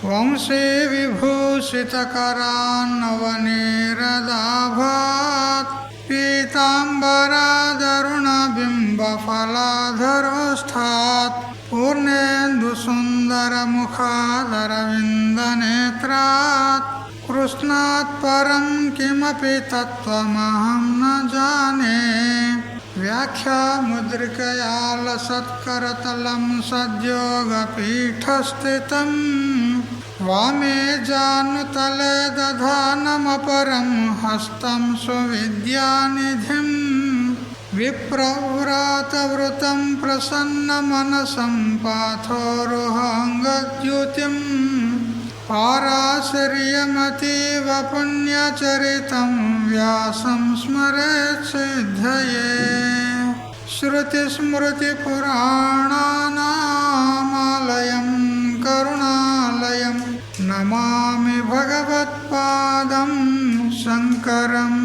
వంశీ విభూషితకరాన్నవనీరదాభాత్ పీతాంబరాదరుణబింబఫలాధరోష్ఠాత్ పూర్ణేందుసుందరముఖాదరవిందనేత్రాత్ కృష్ణాత్ పరం కిమపి తత్వమహం న జానే. వ్యాఖ్యాముద్రికయా లసత్కరతలం సద్యోగపీఠస్థితం వామే జానుతలే దధానమపరం హస్తం స్వవిద్యానిధిం. విప్రవ్రాతవృతం ప్రసన్నమనసం పాథోరుహాంగద్యుతిం పారాశర్యమతీవ పుణ్యచరితం వ్యాసం స్మరేత్ సిద్ధయే. శ్రుతిస్మృతిపురాణానామాలయం కరుణాలయం నమామి భగవత్పాదం శంకరం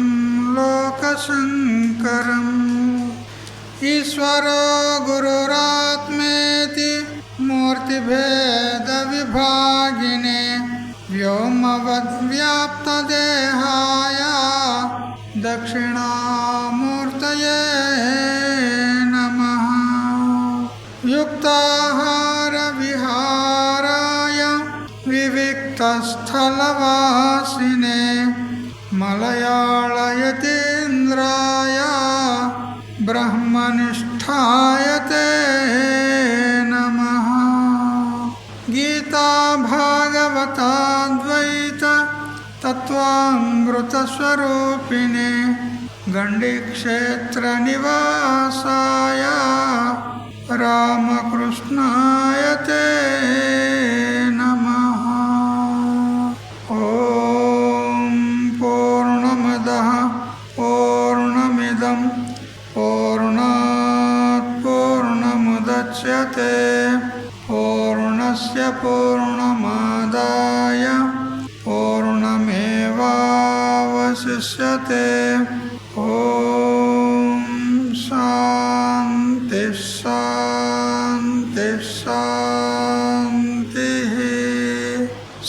లోకశంకరం. ఈశ్వరో గురురాత్మేతి మూర్తిభేద విభాగినే వ్యోమవద్వ్యాప్తదేహాయ దక్షిణామూర్తయే నమః. యుక్తాహార విహారాయ వివిక్తస్థలవాసినే మలయాళయతీంద్రాయ బ్రహ్మనిష్ఠాయ తే నమః. గీతా భాగవతాద్వైత తత్వామృతస్వరూపిణే గండిక్షేత్ర నివాసాయ రామకృష్ణాయ తే నమః. ఓం పూర్ణమదః పూర్ణమిదం పూర్ణాత్ పూర్ణముదచ్యతే పూర్ణస్య పూర్ణమాదాయ పూర్ణమేవావశిష్యతే. ఓం శాంతి శాంతి శాంతి.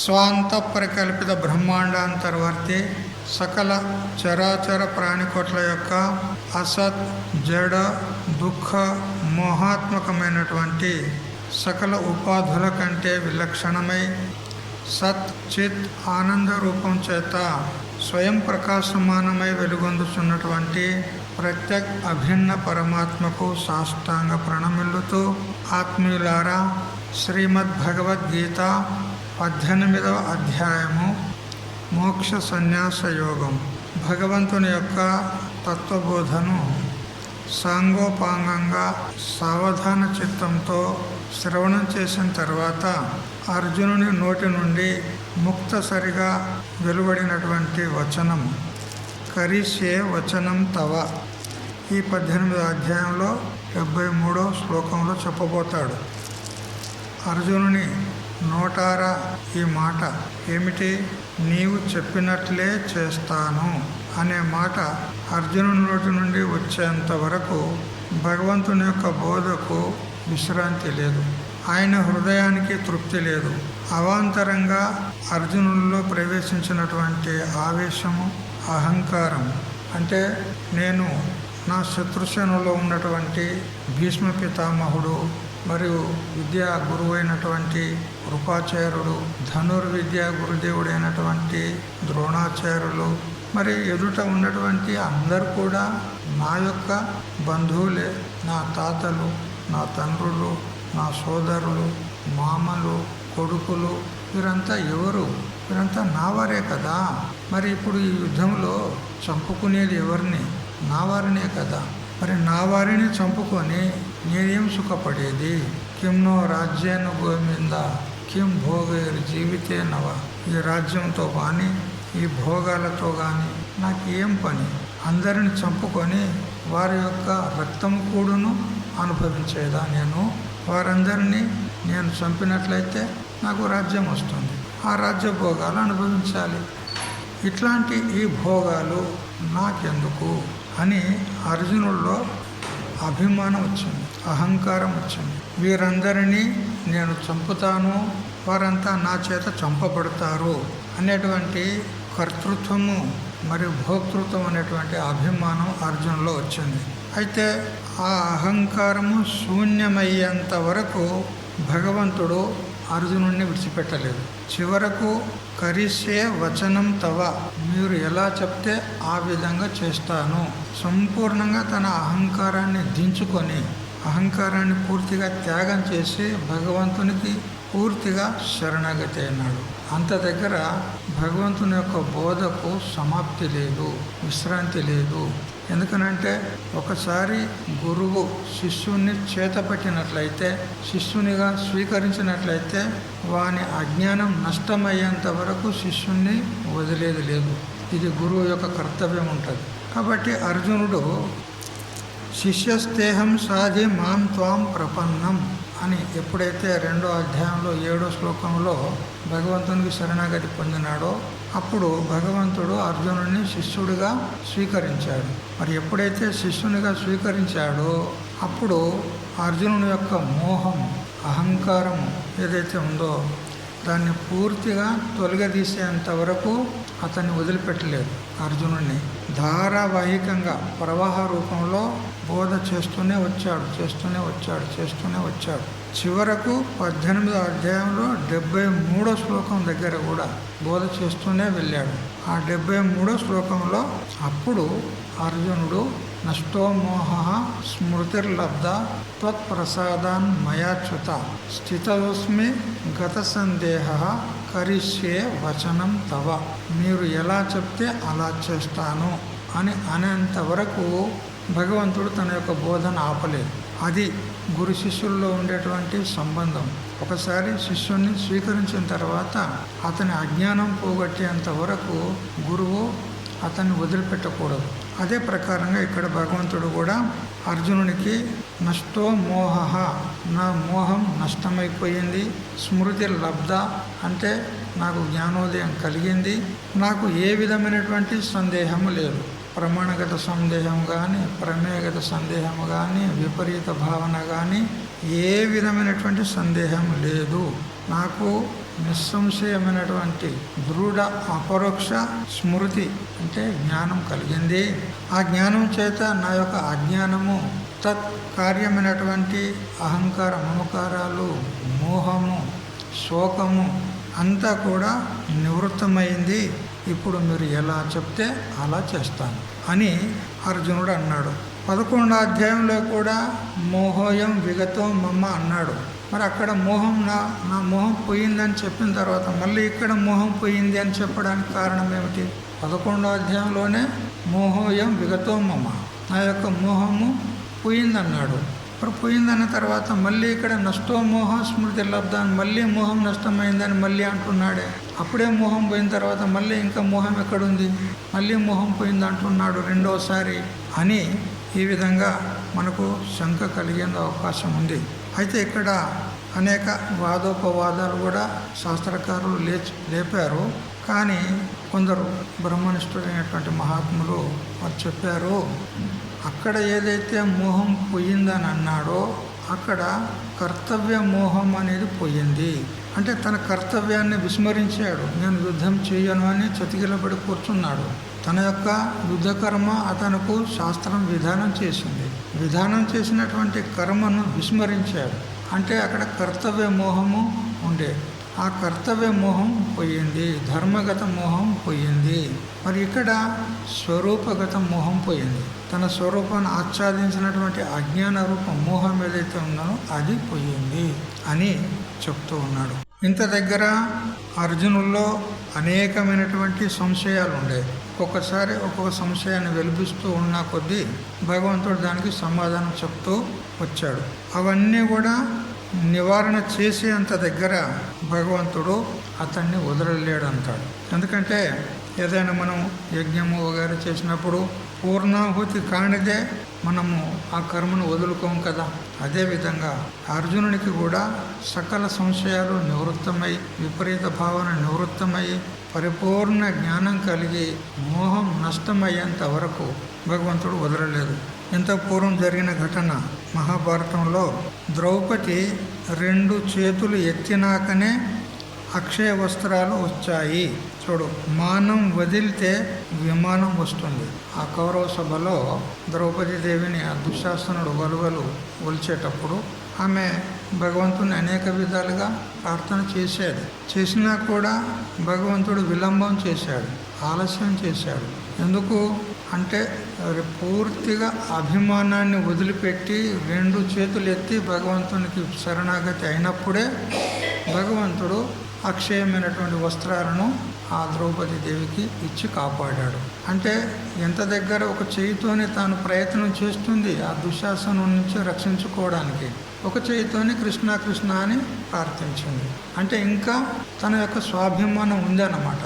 స్వాంత పరికల్పిత బ్రహ్మాండాంతర్వర్తి సకల చరాచర ప్రాణికోట్ల యొక్క అసత్ జడ దుఃఖ మోహాత్మకమైనటువంటి సకల ఉపాధుల కంటే విలక్షణమై సత్ చిత్ ఆనంద రూపం చేత స్వయం ప్రకాశమానమై వెలుగొందుచున్నటువంటి ప్రత్యక్ అభిన్న పరమాత్మకు సాష్టాంగ ప్రణమిల్లుతూ ఆత్మీయులారా, శ్రీమద్ భగవద్గీత 18వ అధ్యాయము మోక్ష సన్యాస యోగం. భగవంతుని యొక్క తత్వబోధను సాంగోపాంగంగా సావధాన చిత్తంతో శ్రవణం చేసిన తర్వాత అర్జునుని నోటి నుండి ముక్తసరిగా వెలువడినటువంటి వచనం కరిష్యే వచనం తవ ఈ 18వ అధ్యాయంలో 73వ శ్లోకంలో చెప్పబోతాడు. అర్జునుని నోటారా ఈ మాట ఏమిటి? నీవు చెప్పినట్లే చేస్తాను అనే మాట అర్జునుని నోటి నుండి వచ్చేంత వరకు భగవంతుని యొక్క బోధకు విశ్రాంతి లేదు. ఆయన హృదయానికి తృప్తి లేదు. అవాంతరంగా అర్జునుల్లో ప్రవేశించినటువంటి ఆవేశము, అహంకారం, అంటే నేను నా శత్రుసేనలో ఉన్నటువంటి భీష్మ పితామహుడు మరియు విద్యా గురువు అయినటువంటి కృపాచార్యుడు, ధనుర్విద్యా గురుదేవుడైనటువంటి ద్రోణాచార్యులు, మరి ఎదుట ఉన్నటువంటి అందరూ కూడా నా యొక్క బంధువులే. నా తాతలు, నా తండ్రులు, నా సోదరులు, మామలు, కొడుకులు, వీరంతా ఎవరు? వీరంతా నావారే కదా. మరి ఇప్పుడు ఈ యుద్ధంలో చంపుకునేది ఎవరిని? నా వారినే కదా. మరి నా వారిని చంపుకొని నేనేం సుఖపడేది? కింనో రాజ్యేన గోవింద కిం భోగైర్ జీవితే నవ. ఈ రాజ్యంతో కానీ ఈ భోగాలతో కానీ నాకు ఏం పని? అందరిని చంపుకొని వారి యొక్క రక్తం కూడును అనుభవించేదా నేను? వారందరినీ నేను చంపినట్లయితే నాకు రాజ్యం వస్తుంది, ఆ రాజ్య భోగాలు అనుభవించాలి. ఇట్లాంటి ఈ భోగాలు నాకెందుకు అని అర్జునుడిలో అభిమానం వచ్చింది, అహంకారం వచ్చింది. వీరందరినీ నేను చంపుతాను, వారంతా నా చేత చంపబడతారు అనేటువంటి కర్తృత్వము మరియు భోక్తృత్వం అనేటువంటి అభిమానం అర్జునులో వచ్చింది. అయితే ఆ అహంకారము శూన్యమయ్యేంత వరకు భగవంతుడు అర్జునుడిని విడిచిపెట్టలేదు. చివరకు కరిష్యే వచనం తవ, మీరు ఎలా చెప్తే ఆ విధంగా చేస్తాను, సంపూర్ణంగా తన అహంకారాన్ని దించుకొని అహంకారాన్ని పూర్తిగా త్యాగం చేసి భగవంతునికి పూర్తిగా శరణాగతి అయినాడు. అంత దగ్గర భగవంతుని యొక్క బోధకు సమాప్తి లేదు, విశ్రాంతి లేదు. ఎందుకనంటే ఒకసారి గురువు శిష్యుణ్ణి చేతపట్టినట్లయితే, శిష్యునిగా స్వీకరించినట్లయితే వాని అజ్ఞానం నష్టమయ్యేంత వరకు శిష్యుణ్ణి వదిలేది లేదు. ఇది గురువు యొక్క కర్తవ్యం ఉంటుంది. కాబట్టి అర్జునుడు శిష్యస్తేహం సాధి మాం త్వాం ప్రపన్నం అని ఎప్పుడైతే 2వ అధ్యాయంలో 7వ శ్లోకంలో భగవంతునికి శరణాగతి పొందినాడో అప్పుడు భగవంతుడు అర్జునుడిని శిష్యుడిగా స్వీకరించాడు. మరి ఎప్పుడైతే శిష్యునిగా స్వీకరించాడో అప్పుడు అర్జునుని యొక్క మోహం, అహంకారం ఏదైతే ఉందో దాన్ని పూర్తిగా తొలగదీసేంత వరకు అతన్ని వదిలిపెట్టలేదు. అర్జునుడిని ధారావాహికంగా ప్రవాహ రూపంలో బోధ చేస్తూనే వచ్చాడు. చివరకు 18వ అధ్యాయంలో 73వ శ్లోకం దగ్గర కూడా బోధ చేస్తూనే వెళ్ళాడు. ఆ 73వ శ్లోకంలో అప్పుడు అర్జునుడు నష్టో మోహ స్మృతిర్లబ్ధ త్వత్ప్రసాదాన్ మయాచ్యుత స్థితోస్మి గత సందేహ కరిష్యే వచనం తవ, మీరు ఎలా చెప్తే అలా చేస్తాను అని అనేంత వరకు భగవంతుడు తన యొక్క బోధన ఆపలేదు. అది గురు శిష్యుల్లో ఉండేటువంటి సంబంధం. ఒకసారి శిష్యుణ్ణి స్వీకరించిన తర్వాత అతని అజ్ఞానం పోగొట్టేంత వరకు గురువు అతన్ని వదిలిపెట్టకూడదు. అదే ప్రకారంగా ఇక్కడ భగవంతుడు కూడా అర్జునునికి నష్టో మోహ, నా మోహం నష్టమైపోయింది, స్మృతి లబ్ధ అంటే నాకు జ్ఞానోదయం కలిగింది, నాకు ఏ విధమైనటువంటి సందేహము లేదు. ప్రమాణగత సందేహం కానీ, ప్రమేయగత సందేహం కానీ, విపరీత భావన కానీ ఏ విధమైనటువంటి సందేహం లేదు. నాకు నిస్సంశయమైనటువంటి దృఢ అపరోక్ష స్మృతి అంటే జ్ఞానం కలిగింది. ఆ జ్ఞానం చేత నా యొక్క అజ్ఞానము, తత్ కార్యమైనటువంటి అహంకార మమకారాలు, మోహము, శోకము అంతా కూడా నివృత్తమైంది. ఇప్పుడు మీరు ఎలా చెప్తే అలా చేస్తాను అని అర్జునుడు అన్నాడు. 11వ అధ్యాయంలో కూడా మోహోయం విగతో మమ్మ అన్నాడు. మరి అక్కడ మోహం నా మోహం పోయిందని చెప్పిన తర్వాత మళ్ళీ ఇక్కడ మోహం పోయింది అని చెప్పడానికి కారణం ఏమిటి? 11వ అధ్యాయంలోనే మోహోయం విగతో మమ్మ, నా యొక్క మోహము పోయిందన్నాడు. మరి పోయిందన్న తర్వాత మళ్ళీ ఇక్కడ నష్టో మోహ స్మృతి లబ్ధాన్ని మళ్ళీ మోహం నష్టమైందని మళ్ళీ అంటున్నాడే. అప్పుడే మోహం పోయిన తర్వాత మళ్ళీ ఇంకా మోహం ఎక్కడుంది, మళ్ళీ మోహం పోయింది అంటున్నాడు రెండోసారి అని ఈ విధంగా మనకు శంక కలిగే అవకాశం ఉంది. అయితే ఇక్కడ అనేక వాదోపవాదాలు కూడా శాస్త్రకారులు లేపారు. కానీ కొందరు బ్రహ్మనిష్ఠుడైనటువంటి మహాత్ములు వారు చెప్పారు, అక్కడ ఏదైతే మోహం పోయిందని అన్నాడో అక్కడ కర్తవ్య మోహం అనేది పోయింది. అంటే తన కర్తవ్యాన్ని విస్మరించాడు. నేను యుద్ధం చేయను అని చతికిలబడి కూర్చున్నాడు. తన యొక్క యుద్ధ కర్మ అతనుకు శాస్త్రం విధానం చేసింది. విధానం చేసినటువంటి కర్మను విస్మరించాడు. అంటే అక్కడ కర్తవ్య మోహము ఉండే. ఆ కర్తవ్య మోహం పోయింది, ధర్మగత మోహం పోయింది. మరి ఇక్కడ స్వరూపగత మోహం పోయింది. తన స్వరూపాన్ని ఆచ్ఛాదించినటువంటి అజ్ఞాన రూప మోహం ఏదైతే ఉందో అది పోయింది అని చెప్తూ ఉన్నాడు. ఇంత దగ్గర అర్జునుల్లో అనేకమైనటువంటి సంశయాలు ఉండే. ఒక్కొక్కసారి ఒక్కొక్క సంశయాన్ని వెలిపిస్తూ ఉన్న కొద్దీ భగవంతుడు దానికి సమాధానం చెప్తూ వచ్చాడు. అవన్నీ కూడా నివారణ చేసేంత దగ్గర భగవంతుడు అతన్ని వదలలేడు అంటాడు. ఎందుకంటే ఏదైనా మనం యజ్ఞము వగైరా చేసినప్పుడు పూర్ణాహుతి కానిదే మనము ఆ కర్మను వదులుకోము కదా. అదేవిధంగా అర్జునునికి కూడా సకల సంశయాలు నివృత్తమై, విపరీత భావన నివృత్తమై, పరిపూర్ణ జ్ఞానం కలిగి మోహం నష్టమయ్యేంత వరకు భగవంతుడు వదలలేదు. ఇంత పూర్వం జరిగిన ఘటన మహాభారతంలో ద్రౌపది 2 చేతులు ఎత్తినాకనే అక్షయ వస్త్రాలు వచ్చాయి. చూడు, మానం వదిలితే విమానం వస్తుంది. ఆ కౌరవ సభలో ద్రౌపది దేవిని ఆ దుశ్శాసనుడు వలువలు ఒలిచేటప్పుడు ఆమె భగవంతుని అనేక విధాలుగా ప్రార్థన చేసేది. చేసినా కూడా భగవంతుడు విలంబం చేశాడు, ఆలస్యం చేశాడు. ఎందుకు అంటే పూర్తిగా అభిమానాన్ని వదిలిపెట్టి 2 చేతులు ఎత్తి భగవంతునికి శరణాగతి అయినప్పుడే భగవంతుడు అక్షయమైనటువంటి వస్త్రాలను ఆ ద్రౌపది దేవికి ఇచ్చి కాపాడాడు. అంటే ఎంత దగ్గర ఒక చేయితోనే తాను ప్రయత్నం చేస్తుంది ఆ దుశ్శాసనం నుంచి రక్షించుకోవడానికి, ఒక చేయితోని కృష్ణ కృష్ణ అని ప్రార్థించింది. అంటే ఇంకా తన యొక్క స్వాభిమానం ఉందన్నమాట.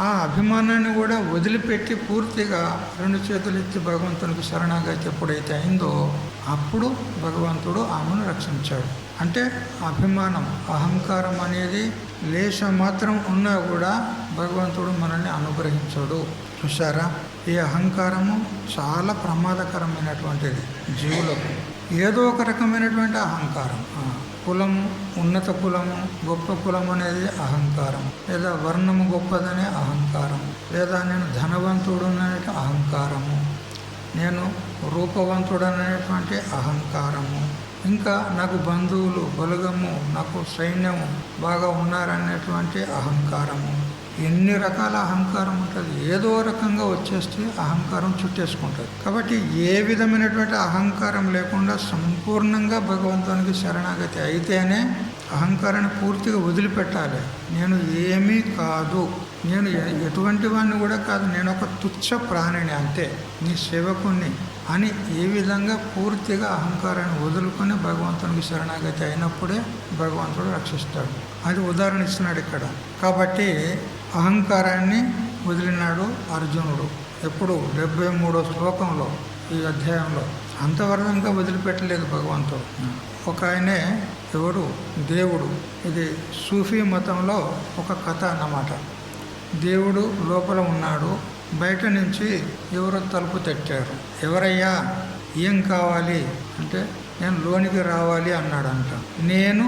ఆ అభిమానాన్ని కూడా వదిలిపెట్టి పూర్తిగా 2 చేతులు ఎత్తి భగవంతునికి శరణాగతి ఎప్పుడైతే అయిందో అప్పుడు భగవంతుడు ఆమెను రక్షించాడు. అంటే అభిమానం, అహంకారం అనేది లేశం మాత్రం ఉన్నా కూడా భగవంతుడు మనల్ని అనుగ్రహించడు. చూసారా, ఈ అహంకారము చాలా ప్రమాదకరమైనటువంటిది జీవులకు. ఏదో ఒక రకమైనటువంటి అహంకారం, కులము, ఉన్నత కులము, గొప్ప కులం అనేది అహంకారం, లేదా వర్ణము గొప్పదనే అహంకారం, లేదా నేను ధనవంతుడు అనే అహంకారము, నేను రూపవంతుడు అనేటువంటి అహంకారము, ఇంకా నాకు బంధువులు, బలగము, నాకు సైన్యము బాగా ఉన్నారనేటువంటి అహంకారము. ఎన్ని రకాల అహంకారం ఉంటుంది. ఏదో రకంగా వచ్చేస్తే అహంకారం చుట్టేసుకుంటుంది. కాబట్టి ఏ విధమైనటువంటి అహంకారం లేకుండా సంపూర్ణంగా భగవంతునికి శరణాగతి అయితేనే అహంకారాన్ని పూర్తిగా వదిలిపెట్టాలి. నేను ఏమీ కాదు, నేను ఎటువంటి వాడిని కూడా కాదు, నేను ఒక తుచ్చ ప్రాణిని అంతే, నీ సేవకుణ్ణి అని ఏ విధంగా పూర్తిగా అహంకారాన్ని వదులుకొని భగవంతునికి శరణాగతి అయినప్పుడే భగవంతుడు రక్షిస్తాడు. అది ఉదాహరణ ఇస్తున్నాడు ఇక్కడ. కాబట్టి అహంకారాన్ని వదిలినాడు అర్జునుడు. ఎప్పుడు 73వ శ్లోకంలో ఈ అధ్యాయంలో. అంతవరకు ఇంకా వదిలిపెట్టలేదు భగవంతుడు. ఒక ఆయనే ఎవరు దేవుడు. ఇది సూఫీ మతంలో ఒక కథ అన్నమాట. దేవుడు లోపల ఉన్నాడు, బయట నుంచి ఎవరో తలుపు తట్టారు. ఎవరయ్యా, ఏం కావాలి అంటే నేను లోనికి రావాలి అన్నాడంట. నేను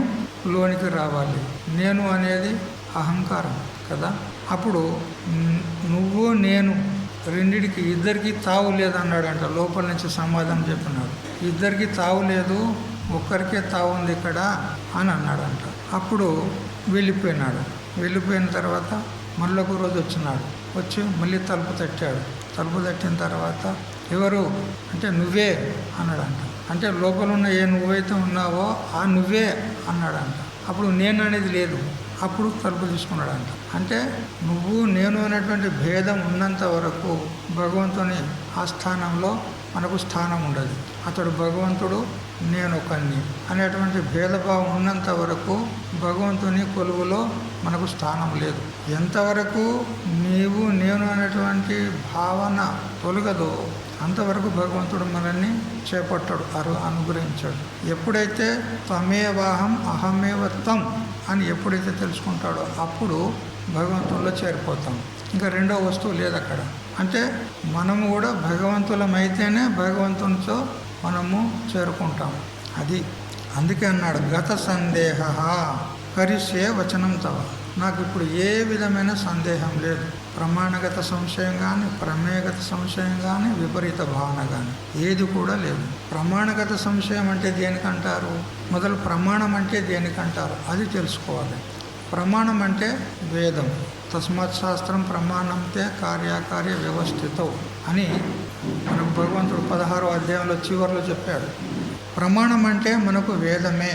లోనికి రావాలి, నేను అనేది అహంకారం కదా. అప్పుడు నువ్వు నేను రెండిటికి ఇద్దరికి తావు లేదన్నాడంట. లోపల నుంచి సమాధానం చెప్పినాడు. ఇద్దరికి తావు లేదు, ఒక్కరికే తావు ఉంది ఇక్కడ అని అన్నాడంట. అప్పుడు వెళ్ళిపోయినాడు. వెళ్ళిపోయిన తర్వాత మళ్ళీ ఒక రోజు వచ్చినాడు. వచ్చి మళ్ళీ తలుపు తట్టాడు. తలుపు తట్టిన తర్వాత ఎవరు అంటే నువ్వే అన్నాడంట. అంటే లోపల ఉన్న ఏ నువ్వైతే ఉన్నావో ఆ నువ్వే అన్నాడంట. అప్పుడు నేను అనేది లేదు. అప్పుడు తలుపు తీసుకున్నాడంట. అంటే నువ్వు నేను అనేటువంటి భేదం ఉన్నంత వరకు భగవంతుని ఆ స్థానంలో మనకు స్థానం ఉండదు. అతడు భగవంతుడు, నేను ఒకన్ని అనేటువంటి భేదభావం ఉన్నంత వరకు భగవంతుని కొలువులో మనకు స్థానం లేదు. ఎంతవరకు నీవు నేను అనేటువంటి భావన తొలగదో అంతవరకు భగవంతుడు మనల్ని చేపట్టాడు, అనుగ్రహించాడు. ఎప్పుడైతే త్వమేవాహం అహమేవ త్వం అని ఎప్పుడైతే తెలుసుకుంటాడో అప్పుడు భగవంతుల్లో చేరిపోతాం. ఇంకా రెండో వస్తువు లేదు అక్కడ. అంటే మనము కూడా భగవంతులమైతేనే భగవంతునితో మనము చేరుకుంటాం. అది అందుకే అన్నాడు, గత సందేహ కరిసే వచనం తవ. నాకు ఇప్పుడు ఏ విధమైన సందేహం లేదు. ప్రమాణగత సంశయం కానీ, ప్రమేయగత సంశయం కానీ, విపరీత భావన కానీ ఏది కూడా లేదు. ప్రమాణగత సంశయం అంటే దేనికంటారు? మొదలు ప్రమాణం అంటే దేనికంటారు అది తెలుసుకోవాలి. ప్రమాణం అంటే వేదం. తస్మాత్ శాస్త్రం ప్రమాణంతే కార్యకార్య వ్యవస్థితం అని మనకు భగవంతుడు 16వ అధ్యాయంలో చివరిలో చెప్పాడు. ప్రమాణం అంటే మనకు వేదమే.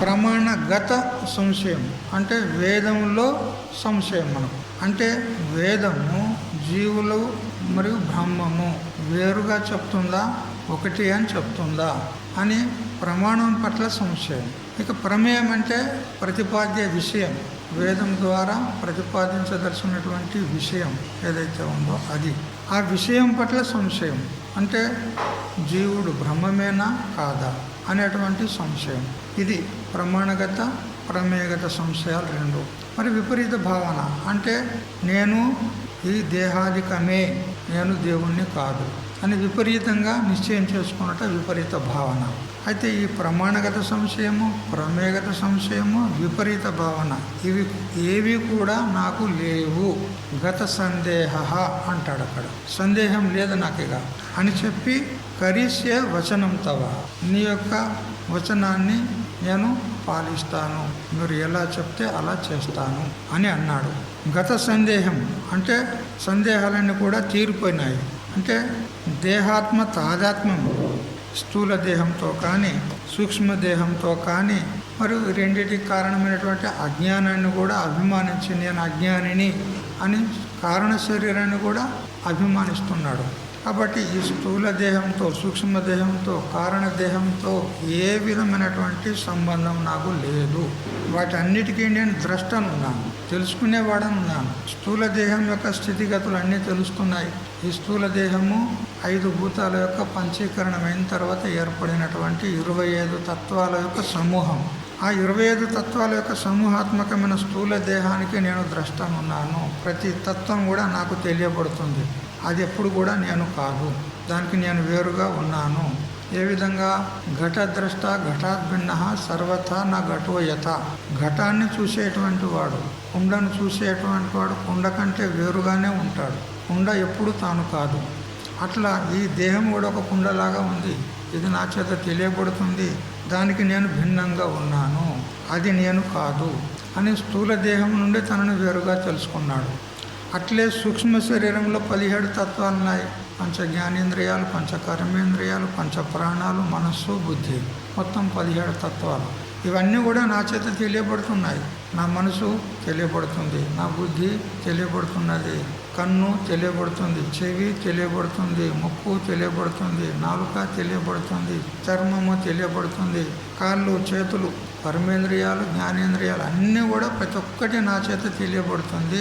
ప్రమాణగత సంశయం అంటే వేదంలో సంశయం మనకు. అంటే వేదము జీవులు మరియు బ్రహ్మము వేరుగా చెప్తుందా, ఒకటి అని చెప్తుందా అని ప్రమాణం పట్ల సంశయం. ఇక ప్రమేయం అంటే ప్రతిపాద్య విషయం, వేదం ద్వారా ప్రతిపాదించదలసినటువంటి విషయం ఏదైతే ఉందో అది. ఆ విషయం పట్ల సంశయం అంటే జీవుడు బ్రహ్మమేనా కాదా అనేటువంటి సంశయం. ఇది ప్రమాణగత ప్రమేయగత సంశయాలు రెండు. మరి విపరీత భావన అంటే నేను ఈ దేహాదికమే, నేను దేవుణ్ణి కాదు అని విపరీతంగా నిశ్చయం చేసుకున్నట విపరీత భావన. అయితే ఈ ప్రమాణగత సంశయము, ప్రమేయగత సంశయము, విపరీత భావన ఇవి ఏవి కూడా నాకు లేవు. గత సందేహ అంటాడు అక్కడ. సందేహం లేదు నాకిక అని చెప్పి, కరిష్యే వచనం తవ, నీ యొక్క వచనాన్ని నేను పాలిస్తాను, మీరు ఎలా చెప్తే అలా చేస్తాను అని అన్నాడు. గత సందేహం అంటే సందేహాలన్నీ కూడా తీరిపోయినాయి. అంటే దేహాత్మ తాదాత్మ్యం, స్థూల దేహంతో కానీ సూక్ష్మదేహంతో కానీ మరియు రెండింటికి కారణమైనటువంటి అజ్ఞానాన్ని కూడా అభిమానించి నేను అజ్ఞానిని అని కారణ శరీరాన్ని కూడా అభిమానిస్తున్నాడు. కాబట్టి ఈ స్థూల దేహంతో, సూక్ష్మదేహంతో, కారణదేహంతో ఏ విధమైనటువంటి సంబంధం నాకు లేదు. వాటన్నిటికీ నేను ద్రష్టనున్నాను, తెలుసుకునేవాడనున్నాను. స్థూల దేహం యొక్క స్థితిగతులు అన్నీ తెలుస్తున్నాయి. ఈ స్థూల దేహము 5 భూతాల యొక్క పంచీకరణమైన తర్వాత ఏర్పడినటువంటి 25 తత్వాల యొక్క సమూహం. ఆ 25 తత్వాల యొక్క సమూహాత్మకమైన స్థూల దేహానికి నేను ద్రష్టనున్నాను. ప్రతి తత్వం కూడా నాకు తెలియబడుతుంది. అది ఎప్పుడు కూడా నేను కాదు, దానికి నేను వేరుగా ఉన్నాను. ఏ విధంగా ఘటద్రష్ట ఘటాద్భిన్న సర్వథా నా ఘటోయత. ఘటాన్ని చూసేటువంటి వాడు, కుండను చూసేటువంటి వాడు కుండ కంటే వేరుగానే ఉంటాడు. కుండ ఎప్పుడు తాను కాదు. అట్లా ఈ దేహం కూడా ఒక కుండలాగా ఉంది. ఇది నా చేత తెలియబడుతుంది, దానికి నేను భిన్నంగా ఉన్నాను, అది నేను కాదు అని స్థూల దేహం నుండి తనను వేరుగా తెలుసుకున్నాడు. అట్లే సూక్ష్మ శరీరంలో 17 తత్వాలు ఉన్నాయి. పంచ జ్ఞానేంద్రియాలు, పంచ కర్మేంద్రియాలు, పంచ ప్రాణాలు, మనస్సు, బుద్ధి, మొత్తం 17 తత్వాలు. ఇవన్నీ కూడా నా చేత తెలియబడుతున్నాయి. నా మనసు తెలియబడుతుంది, నా బుద్ధి తెలియబడుతున్నది, కన్ను తెలియబడుతుంది, చెవి తెలియబడుతుంది, ముక్కు తెలియబడుతుంది, నాలుక తెలియబడుతుంది, చర్మము తెలియబడుతుంది, కాళ్ళు, చేతులు, కర్మేంద్రియాలు, జ్ఞానేంద్రియాలు అన్నీ కూడా ప్రతి ఒక్కటి నా చేత తెలియబడుతుంది.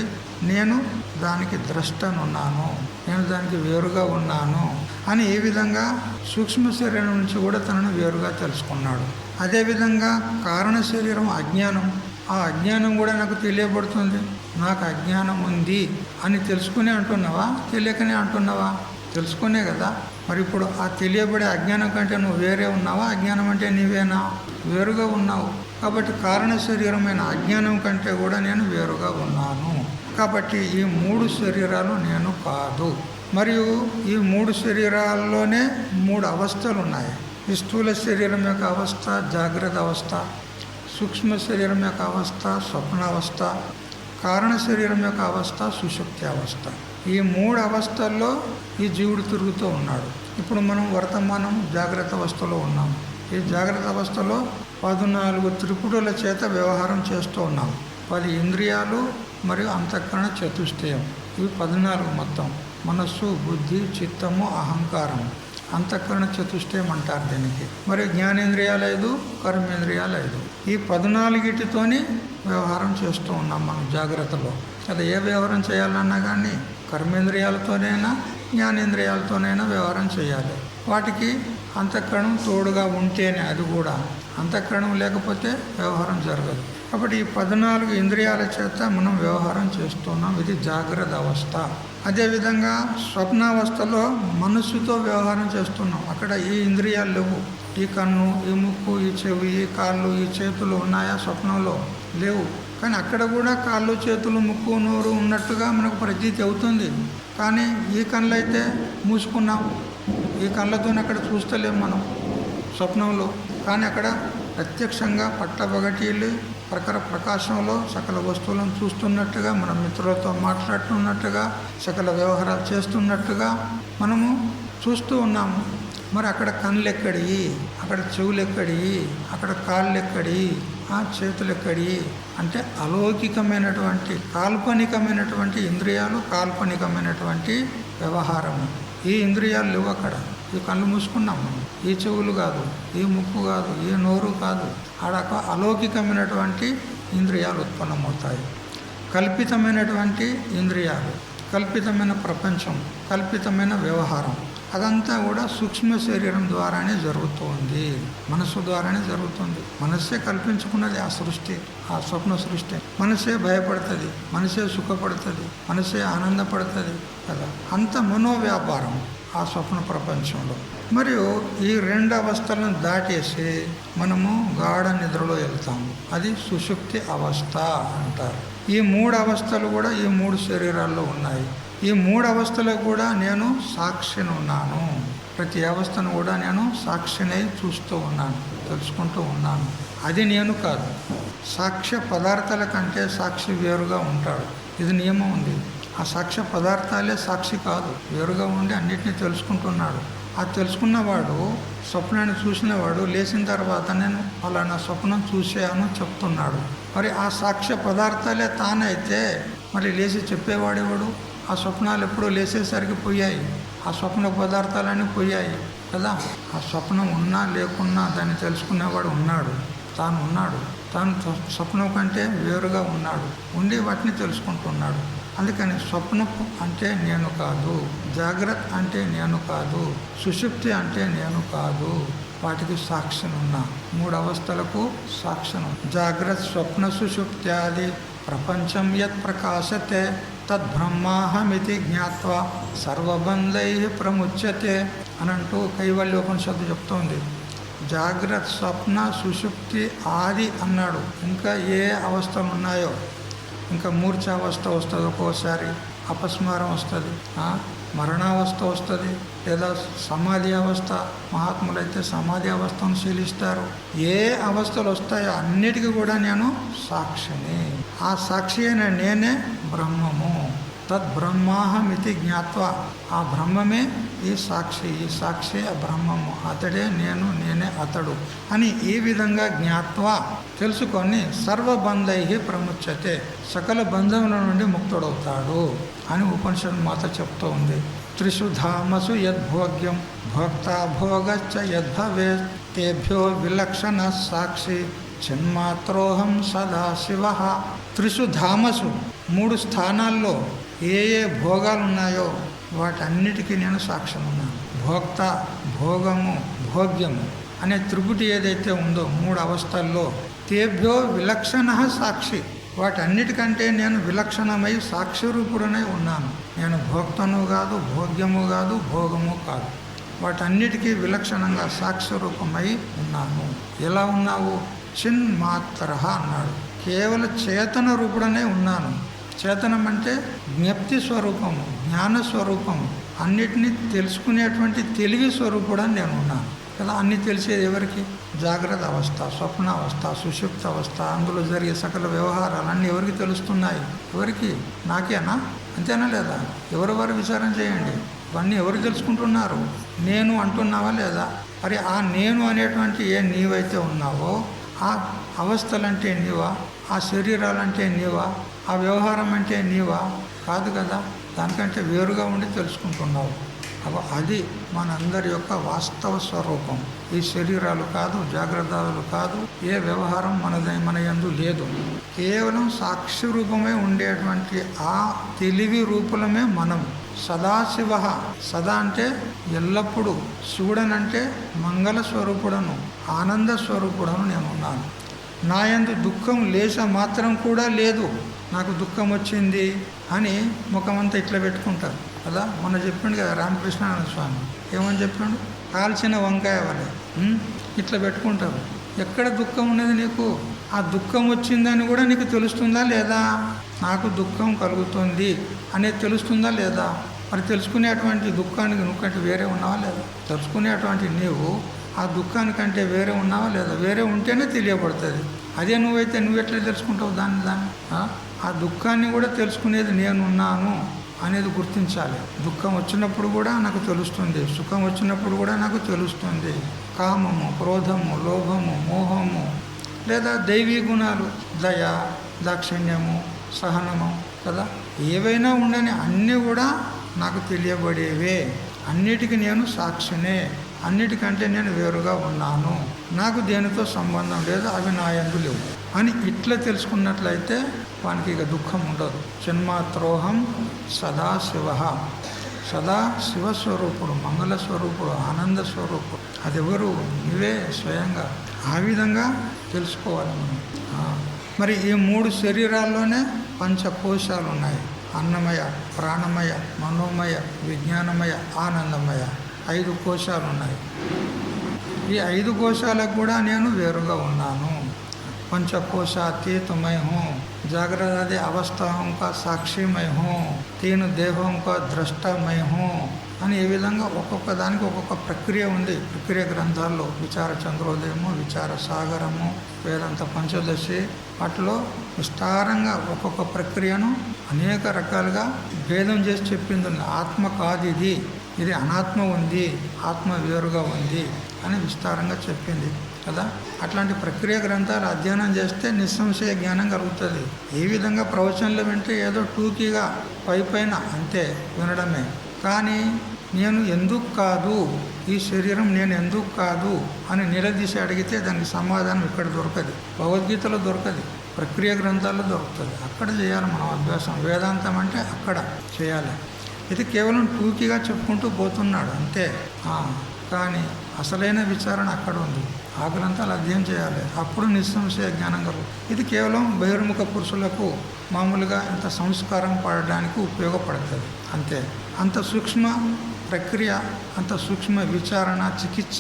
నేను దానికి ద్రష్టనున్నాను, నేను దానికి వేరుగా ఉన్నాను అని ఏ విధంగా సూక్ష్మ శరీరం నుంచి కూడా తనను వేరుగా తెలుసుకున్నాడు. అదేవిధంగా కారణ శరీరం అజ్ఞానం, ఆ అజ్ఞానం కూడా నాకు తెలియబడుతుంది. నాకు అజ్ఞానం ఉంది అని తెలుసుకునే అంటున్నావా, తెలియకనే అంటున్నావా? తెలుసుకునే కదా. మరి ఇప్పుడు ఆ తెలియబడే అజ్ఞానం కంటే నువ్వు వేరే ఉన్నావా, అజ్ఞానం అంటే నీవేనా? వేరుగా ఉన్నావు. కాబట్టి కారణ శరీరమైన అజ్ఞానం కంటే కూడా నేను వేరుగా ఉన్నాను. కాబట్టి ఈ 3 శరీరాలు నేను కాదు. మరియు ఈ 3 శరీరాల్లోనే 3 అవస్థలు ఉన్నాయి. ఈ స్థూల శరీరం యొక్క అవస్థ జాగ్రత్త అవస్థ, సూక్ష్మ శరీరం యొక్క అవస్థ స్వప్నావస్థ, కారణ శరీరం యొక్క అవస్థ సుషుప్తి అవస్థ. ఈ 3 అవస్థల్లో ఈ జీవుడు తిరుగుతూ ఉన్నాడు. ఇప్పుడు మనం వర్తమానం జాగ్రత్త అవస్థలో ఉన్నాం. ఈ జాగ్రత్త అవస్థలో 14 త్రిపుటుల చేత వ్యవహారం చేస్తూ ఉన్నాం. 10 ఇంద్రియాలు మరియు అంతఃకరణ చతుష్టయం, ఇవి 14 మొత్తం. మనస్సు, బుద్ధి, చిత్తము, అహంకారం, అంతఃకరణ చతుష్టయం అంటారు దీనికి. మరి జ్ఞానేంద్రియాలు 5, కర్మేంద్రియాలు 5. ఈ 14తోని వ్యవహారం చేస్తూ ఉన్నాం మనం జాగ్రత్తలో. అది ఏ వ్యవహారం చేయాలన్నా కానీ కర్మేంద్రియాలతోనైనా జ్ఞానేంద్రియాలతోనైనా వ్యవహారం చేయాలి. వాటికి అంతఃకరణం తోడుగా ఉంటేనే, అది కూడా అంతఃకరణం లేకపోతే వ్యవహారం జరగదు. కాబట్టి ఈ 14 ఇంద్రియాల చేత మనం వ్యవహారం చేస్తున్నాం. ఇది జాగ్రత్త అవస్థ. అదేవిధంగా స్వప్నావస్థలో మనస్సుతో వ్యవహారం చేస్తున్నాం. అక్కడ ఈ ఇంద్రియాలు లేవు. ఈ కన్ను, ఈ ముక్కు, ఈ చెవి, ఈ కాళ్ళు, ఈ చేతులు ఉన్నాయా? స్వప్నంలో లేవు. కానీ అక్కడ కూడా కాళ్ళు, చేతులు, ముక్కు, నోరు ఉన్నట్టుగా మనకు ప్రతీతి అవుతుంది. కానీ ఈ కళ్ళు అయితే మూసుకున్నాం, ఈ కళ్ళతో అక్కడ చూస్తలేము మనం స్వప్నంలో. కానీ అక్కడ ప్రత్యక్షంగా పట్టపగటిల్లి ప్రఖర ప్రకాశంలో సకల వస్తువులను చూస్తున్నట్టుగా, మన మిత్రులతో మాట్లాడుతున్నట్టుగా, సకల వ్యవహారాలు చేస్తున్నట్టుగా మనము చూస్తూ ఉన్నాము. మరి అక్కడ కళ్ళు ఎక్కడి, అక్కడ చెవులు ఎక్కడి, అక్కడ కాళ్ళు ఎక్కడి, చేతులు ఎక్కడి అంటే అలౌకికమైనటువంటి కాల్పనికమైనటువంటి ఇంద్రియాలు, కాల్పనికమైనటువంటి వ్యవహారము. ఈ ఇంద్రియాలు లేవు అక్కడ. ఈ కళ్ళు మూసుకున్నాం మనం. ఈ చెవులు కాదు, ఈ ముక్కు కాదు, ఈ నోరు కాదు. ఆడక అలౌకికమైనటువంటి ఇంద్రియాలు ఉత్పన్నమవుతాయి. కల్పితమైనటువంటి ఇంద్రియాలు, కల్పితమైన ప్రపంచం, కల్పితమైన వ్యవహారం, అదంతా కూడా సూక్ష్మ శరీరం ద్వారానే జరుగుతుంది, మనస్సు ద్వారానే జరుగుతుంది. మనస్సే కల్పించుకున్నది ఆ సృష్టి, ఆ స్వప్న సృష్టి. మనసే భయపడుతుంది, మనసే సుఖపడుతుంది, మనసే ఆనందపడుతుంది కదా. అంత మనోవ్యాపారం. ఆ స్వప్న ప్రపంచంలో. మరియు ఈ 2 అవస్థలను దాటేసి మనము గాఢ నిద్రలో వెళ్తాము. అది సుషుప్తి అవస్థ అంటారు. ఈ 3 అవస్థలు కూడా ఈ 3 శరీరాల్లో ఉన్నాయి. ఈ 3 అవస్థలకు కూడా నేను సాక్షిని ఉన్నాను. ప్రతి అవస్థను కూడా నేను సాక్షినై చూస్తూ ఉన్నాను, తెలుసుకుంటూ ఉన్నాను. అది నేను కాదు. సాక్ష్య పదార్థాల కంటే సాక్షి వేరుగా ఉంటాడు. ఇది నియమం ఉంది. ఆ సాక్ష్య పదార్థాలే సాక్షి కాదు, వేరుగా ఉండి అన్నిటినీ తెలుసుకుంటున్నాడు. ఆ తెలుసుకున్నవాడు, స్వప్నాన్ని చూసినవాడు లేచిన తర్వాత నేను అలానా స్వప్నం చూశాను చెప్తున్నాడు. మరి ఆ సాక్ష్య పదార్థాలే తానైతే మరి లేచి చెప్పేవాడేవాడు? ఆ స్వప్నాలు ఎప్పుడో లేచేసరికి పోయాయి. ఆ స్వప్న పదార్థాలన్నీ పోయాయి కదా. ఆ స్వప్నం ఉన్నా లేకున్నా దాన్ని తెలుసుకునేవాడు ఉన్నాడు. తాను ఉన్నాడు. తాను స్వప్నం కంటే వేరుగా ఉన్నాడు. ఉండి వాటిని తెలుసుకుంటున్నాడు. అందుకని స్వప్నపు అంటే నేను కాదు, జాగ్రత్త అంటే నేను కాదు, సుషుప్తి అంటే నేను కాదు. వాటికి సాక్షినున్నా. 3 అవస్థలకు సాక్షిను. జాగ్రత్త స్వప్న సుషుప్త్యాది ప్రపంచం యత్ ప్రకాశతే తద్బ్రహ్మాహమితి జ్ఞాత్వా సర్వబంధై ప్రముచ్యతే అని అంటూ కైవల్యోపనిషత్తు చెప్తోంది. జాగ్రత్త స్వప్న సుషుప్తి ఆది అన్నాడు. ఇంకా ఏ అవస్థలు ఉన్నాయో, ఇంకా మూర్ఛావస్థ వస్తుంది, ఒక్కోసారి అపస్మారం వస్తుంది, మరణావస్థ వస్తుంది, లేదా సమాధి అవస్థ. మహాత్ములైతే సమాధి అవస్థను శీలిస్తారు. ఏ అవస్థలు వస్తాయో అన్నిటికీ కూడా నేను సాక్షిని. ఆ సాక్షి అయిన నేనే బ్రహ్మము. తద్బ్రహ్మాహమితి జ్ఞాత్వా, ఆ బ్రహ్మమే ఈ సాక్షి. ఈ సాక్షి ఆ బ్రహ్మము. అతడే నేను, నేనే అతడు అని ఈ విధంగా జ్ఞాత్వా తెలుసుకొని సర్వబంధై ప్రముచ్యతే, సకల బంధముల నుండి ముక్తుడవుతాడు అని ఉపనిషత్ మాత చెప్తూ ఉంది. త్రిషు ధామసు యద్భోగ్యం భోక్తా భోగచ్చ యద్భవేత్ తేభ్యో విలక్షణ సాక్షి చిన్మాత్రోహం సదాశివ. త్రిషు ధామసు 3 స్థానాల్లో ఏ ఏ భోగాలు ఉన్నాయో వాటన్నిటికీ నేను సాక్ష్యం ఉన్నాను. భోక్త, భోగము, భోగ్యము అనే త్రిపుటి ఏదైతే ఉందో 3 అవస్థల్లో తేభ్యో విలక్షణ సాక్షి, వాటన్నిటికంటే నేను విలక్షణమై సాక్షి రూపుడనై ఉన్నాను. నేను భోక్తను కాదు, భోగ్యము కాదు, భోగము కాదు. వాటన్నిటికీ విలక్షణంగా సాక్షి రూపమై ఉన్నాను. ఎలా ఉన్నావు? చిన్మాత్ర అన్నాడు. కేవల చేతన రూపుడనే ఉన్నాను. చేతనం అంటే జ్ఞప్తి స్వరూపము, జ్ఞాన స్వరూపము, అన్నిటినీ తెలుసుకునేటువంటి తెలివి స్వరూపుడని నేను ఉన్నాను కదా. అన్నీ తెలిసేది ఎవరికి? జాగ్రత్త అవస్థ, స్వప్న అవస్థ, సుషుప్త అవస్థ, అందులో జరిగే సకల వ్యవహారాలు అన్నీ ఎవరికి తెలుస్తున్నాయి? ఎవరికి? నాకేనా? అంతేనా లేదా? ఎవరెవరు విచారం చేయండి. ఇవన్నీ ఎవరు తెలుసుకుంటున్నారు? నేను అంటున్నావా లేదా? మరి ఆ నేను అనేటువంటి ఏ నీవైతే ఉన్నావో ఆ అవస్థలంటే నీవా? ఆ శరీరాలంటే నీవా? ఆ వ్యవహారం అంటే నీవా? కాదు కదా. దానికంటే వేరుగా ఉండి తెలుసుకుంటున్నావు. అది మనందరి యొక్క వాస్తవ స్వరూపం. ఈ శరీరాలు కాదు, జాగ్రత్తలు కాదు, ఏ వ్యవహారం మన యందు లేదు. కేవలం సాక్షి రూపమే ఉండేటువంటి ఆ తెలివి రూపులమే మనం. సదాశివ, సదా అంటే ఎల్లప్పుడూ, శివుడనంటే మంగళ స్వరూపుడను, ఆనంద స్వరూపుడను నేనున్నాను. నా యందు దుఃఖం లేశ మాత్రం కూడా లేదు. నాకు దుఃఖం వచ్చింది అని ముఖమంతా ఇట్లా పెట్టుకుంటారు కదా. మొన్న చెప్పిండు కదా రామకృష్ణానంద స్వామి, ఏమని చెప్పిండు? కాల్చిన వంకాయ వలె ఇట్లా పెట్టుకుంటారు. ఎక్కడ దుఃఖం ఉన్నది నీకు? ఆ దుఃఖం వచ్చిందని కూడా నీకు తెలుస్తుందా లేదా? నాకు దుఃఖం కలుగుతుంది అనేది తెలుస్తుందా లేదా? మరి తెలుసుకునేటువంటి దుఃఖానికి నువ్వుకంటే వేరే ఉన్నావా లేదా? తెలుసుకునేటువంటి నీవు ఆ దుఃఖానికంటే వేరే ఉన్నావా లేదా? వేరే ఉంటేనే తెలియబడుతుంది. అదే నువ్వైతే నువ్వెట్లా తెలుసుకుంటావు దాన్ని? ఆ దుఃఖాన్ని కూడా తెలుసుకునేది నేనున్నాను అనేది గుర్తించాలి. దుఃఖం వచ్చినప్పుడు కూడా నాకు తెలుస్తుంది, సుఖం వచ్చినప్పుడు కూడా నాకు తెలుస్తుంది. కామము, క్రోధము, లోభము, మోహము, లేదా దైవీ గుణాలు, దయ, దాక్షిణ్యము, సహనము కదా, ఏవైనా ఉండని అన్నీ కూడా నాకు తెలియబడేవే. అన్నిటికీ నేను సాక్షినే. అన్నిటికంటే నేను వేరుగా ఉన్నాను. నాకు దేనితో సంబంధం లేదు, అవి నా యందు లేవు అని ఇట్లా తెలుసుకున్నట్లయితే వానికి ఇక దుఃఖం ఉండదు. చిన్మాత్రోహం సదాశివ, సదా శివస్వరూపుడు, మంగళ స్వరూపుడు, ఆనంద స్వరూపుడు. అదెవరు? నీవే స్వయంగా. ఆ విధంగా తెలుసుకోవాలి మనం. మరి ఈ 3 శరీరాల్లోనే పంచకోశాలు ఉన్నాయి. అన్నమయ, ప్రాణమయ, మనోమయ, విజ్ఞానమయ, ఆనందమయ 5 కోశాలు ఉన్నాయి. ఈ 5 కోశాలకు కూడా నేను వేరుగా ఉన్నాను. पंचकोशातीत मैं हूँ, जागृत आदि अवस्थाओं का साक्षी मैं हूँ, 3 देहों का द्रष्टा मैं हूँ అని ఈ విధంగా ఒక్కొక్క దానికి ఒక్కొక్క ప్రక్రియ ఉంది. ప్రక్రియ గ్రంథాల్లో విచార చంద్రోదయము, విచార సాగరము, వేదాంత పంచదశి వాటిలో విస్తారంగా ఒక్కొక్క ప్రక్రియను అనేక రకాలుగా భేదం చేసి చెప్పింది. ఆత్మ కాదు ఇది, ఇది అనాత్మ ఉంది, ఆత్మ వేరుగా ఉంది అని విస్తారంగా చెప్పింది కదా. అట్లాంటి ప్రక్రియ గ్రంథాలు అధ్యయనం చేస్తే నిస్సంశయ జ్ఞానం కలుగుతుంది. ఈ విధంగా ప్రవచనలు వింటే ఏదో టూకీగా పైన అంతే వినడమే. కానీ నేను ఎందుకు కాదు, ఈ శరీరం నేను ఎందుకు కాదు అని నిలదీసి అడిగితే దానికి సమాధానం ఇక్కడ దొరకదు, భగవద్గీతలో దొరకదు, ప్రక్రియ గ్రంథాల్లో దొరుకుతుంది. అక్కడ చేయాలి మనం అభ్యాసం. వేదాంతం అంటే అక్కడ చేయాలి. ఇది కేవలం టూకీగా చెప్పుకుంటూ పోతున్నాడు అంతే. కానీ అసలైన విచారణ అక్కడ ఉంది. ఆ గ్రంథాలు అధ్యయనం చేయాలి, అప్పుడు నిస్సంశయ జ్ఞానం కలుగుతుంది. ఇది కేవలం బహిర్ముఖ పురుషులకు మామూలుగా ఇంత సంస్కారం పడడానికి ఉపయోగపడుతుంది అంతే. అంత సూక్ష్మ ప్రక్రియ, అంత సూక్ష్మ విచారణ, చికిత్స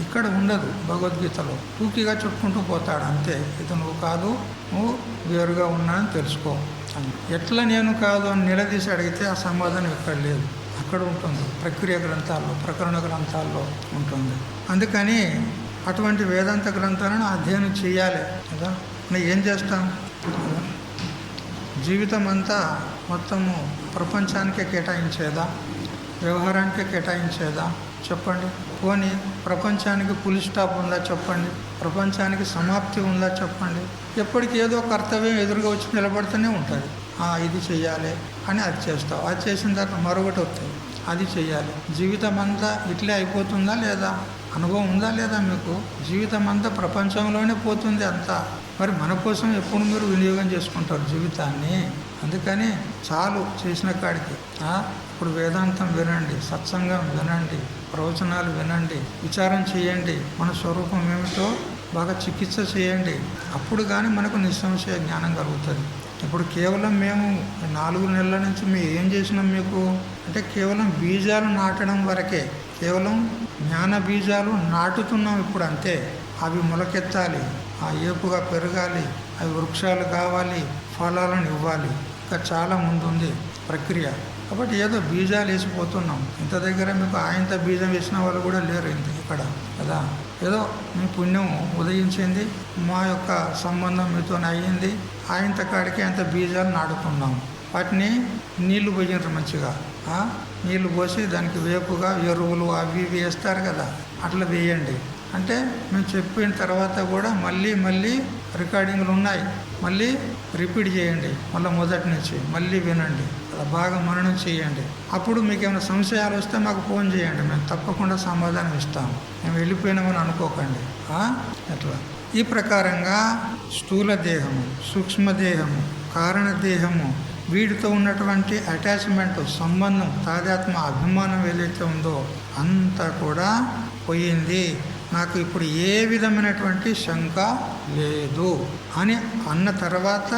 ఇక్కడ ఉండదు భగవద్గీతలో. టూకీగా చెప్పుకుంటూ పోతాడు అంతే. ఇది నువ్వు కాదు, నువ్వు వేరుగా ఉన్నానని తెలుసుకో అని. ఎట్లా నేను కాదు అని నిలదీసి అడిగితే ఆ సమాధానం ఇక్కడ లేదు, అక్కడ ఉంటుంది. ప్రక్రియ గ్రంథాల్లో, ప్రకరణ గ్రంథాల్లో ఉంటుంది. అందుకని అటువంటి వేదాంత గ్రంథాలను అధ్యయనం చేయాలి కదా. నేను ఏం చేస్తాం, జీవితం అంతా మొత్తము ప్రపంచానికే కేటాయించేదా, వ్యవహారానికే కేటాయించేదా చెప్పండి. పోనీ ప్రపంచానికి ఫుల్ స్టాప్ ఉందా చెప్పండి, ప్రపంచానికి సమాప్తి ఉందా చెప్పండి. ఎప్పటికీ ఏదో కర్తవ్యం ఎదురుగా వచ్చి నిలబడుతూనే ఉంటుంది. ఇది చెయ్యాలి అని అది చేస్తావు, అది చేసిన తర్వాత మరొకటి వస్తుంది, అది చెయ్యాలి. జీవితం అంతా ఇట్లే అయిపోతుందా లేదా, అనుభవం ఉందా లేదా మీకు? జీవితం అంతా ప్రపంచంలోనే పోతుంది అంతా. మరి మన కోసం ఎప్పుడు మీరు వినియోగం చేసుకుంటారు జీవితాన్ని? అందుకని చాలు చేసిన కాడికి. ఇప్పుడు వేదాంతం వినండి, సత్సంగం వినండి, ప్రవచనాలు వినండి, విచారం చేయండి, మన స్వరూపం ఏమిటో బాగా చికిత్స చేయండి. అప్పుడు కానీ మనకు నిస్సంశయ జ్ఞానం కలుగుతుంది. ఇప్పుడు కేవలం మేము 4 నెలల నుంచి మేము ఏం చేసినాం మీకు అంటే కేవలం బీజాలు నాటడం వరకే, కేవలం జ్ఞాన బీజాలు నాటుతున్నాం ఇప్పుడు అంతే. అవి మొలకెత్తాలి, ఏపుగా పెరగాలి, అవి వృక్షాలు కావాలి, ఫలాలను ఇవ్వాలి. ఇంకా చాలా ముందుంది ప్రక్రియ. కాబట్టి ఏదో బీజాలు వేసిపోతున్నాం. ఇంత దగ్గర మీకు ఆయంత బీజం వేసిన వాళ్ళు కూడా లేరు ఇక్కడ కదా. ఏదో మీ పుణ్యం ఉదయించింది, మా యొక్క సంబంధం మీతో అయ్యింది, ఆయంత కాడికి అంత బీజాలు నాటుకున్నాం. వాటిని నీళ్లు పోయినారు మంచిగా, నీళ్లు పోసి దానికి వేపుగా ఎరువులు అవి ఇవి వేస్తారు కదా, అట్లా వేయండి. అంటే మేము చెప్పిన తర్వాత కూడా మళ్ళీ రికార్డింగ్లు ఉన్నాయి, మళ్ళీ రిపీట్ చేయండి, మళ్ళీ మొదటి నుంచి మళ్ళీ వినండి, అలా బాగా మననం చేయండి. అప్పుడు మీకు ఏమైనా సంశయాలు వస్తే మాకు ఫోన్ చేయండి, మేము తప్పకుండా సమాధానం ఇస్తాము. మేము వెళ్ళిపోయినామని అనుకోకండి. అట్లా ఈ ప్రకారంగా స్థూల దేహము, సూక్ష్మదేహము, కారణదేహము, వీటితో ఉన్నటువంటి అటాచ్మెంట్, సంబంధం, తాదాత్మ, అభిమానం ఏదైతే ఉందో అంతా కూడా పోయింది. నాకు ఇప్పుడు ఏ విధమైనటువంటి శంక లేదు అని అన్న తర్వాత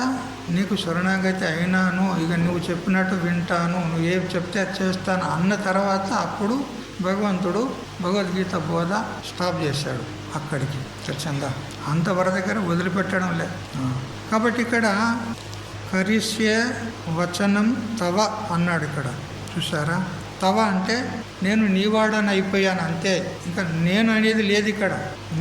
నీకు శరణాగతి అయినాను, ఇక నువ్వు చెప్పినట్టు వింటాను, నువ్వు ఏం చెప్తే అది చేస్తాను అన్న తర్వాత అప్పుడు భగవంతుడు భగవద్గీత బోధ స్టాప్ చేశాడు. అక్కడికి చందా అంతవరకు దగ్గర వదిలిపెట్టడం లే. కాబట్టి ఇక్కడ కరిష్యే వచనం తవ అన్నాడు. ఇక్కడ చూసారా, తవ అంటే నేను నీవాడని అయిపోయాను అంతే. ఇంకా నేను అనేది లేదు ఇక్కడ,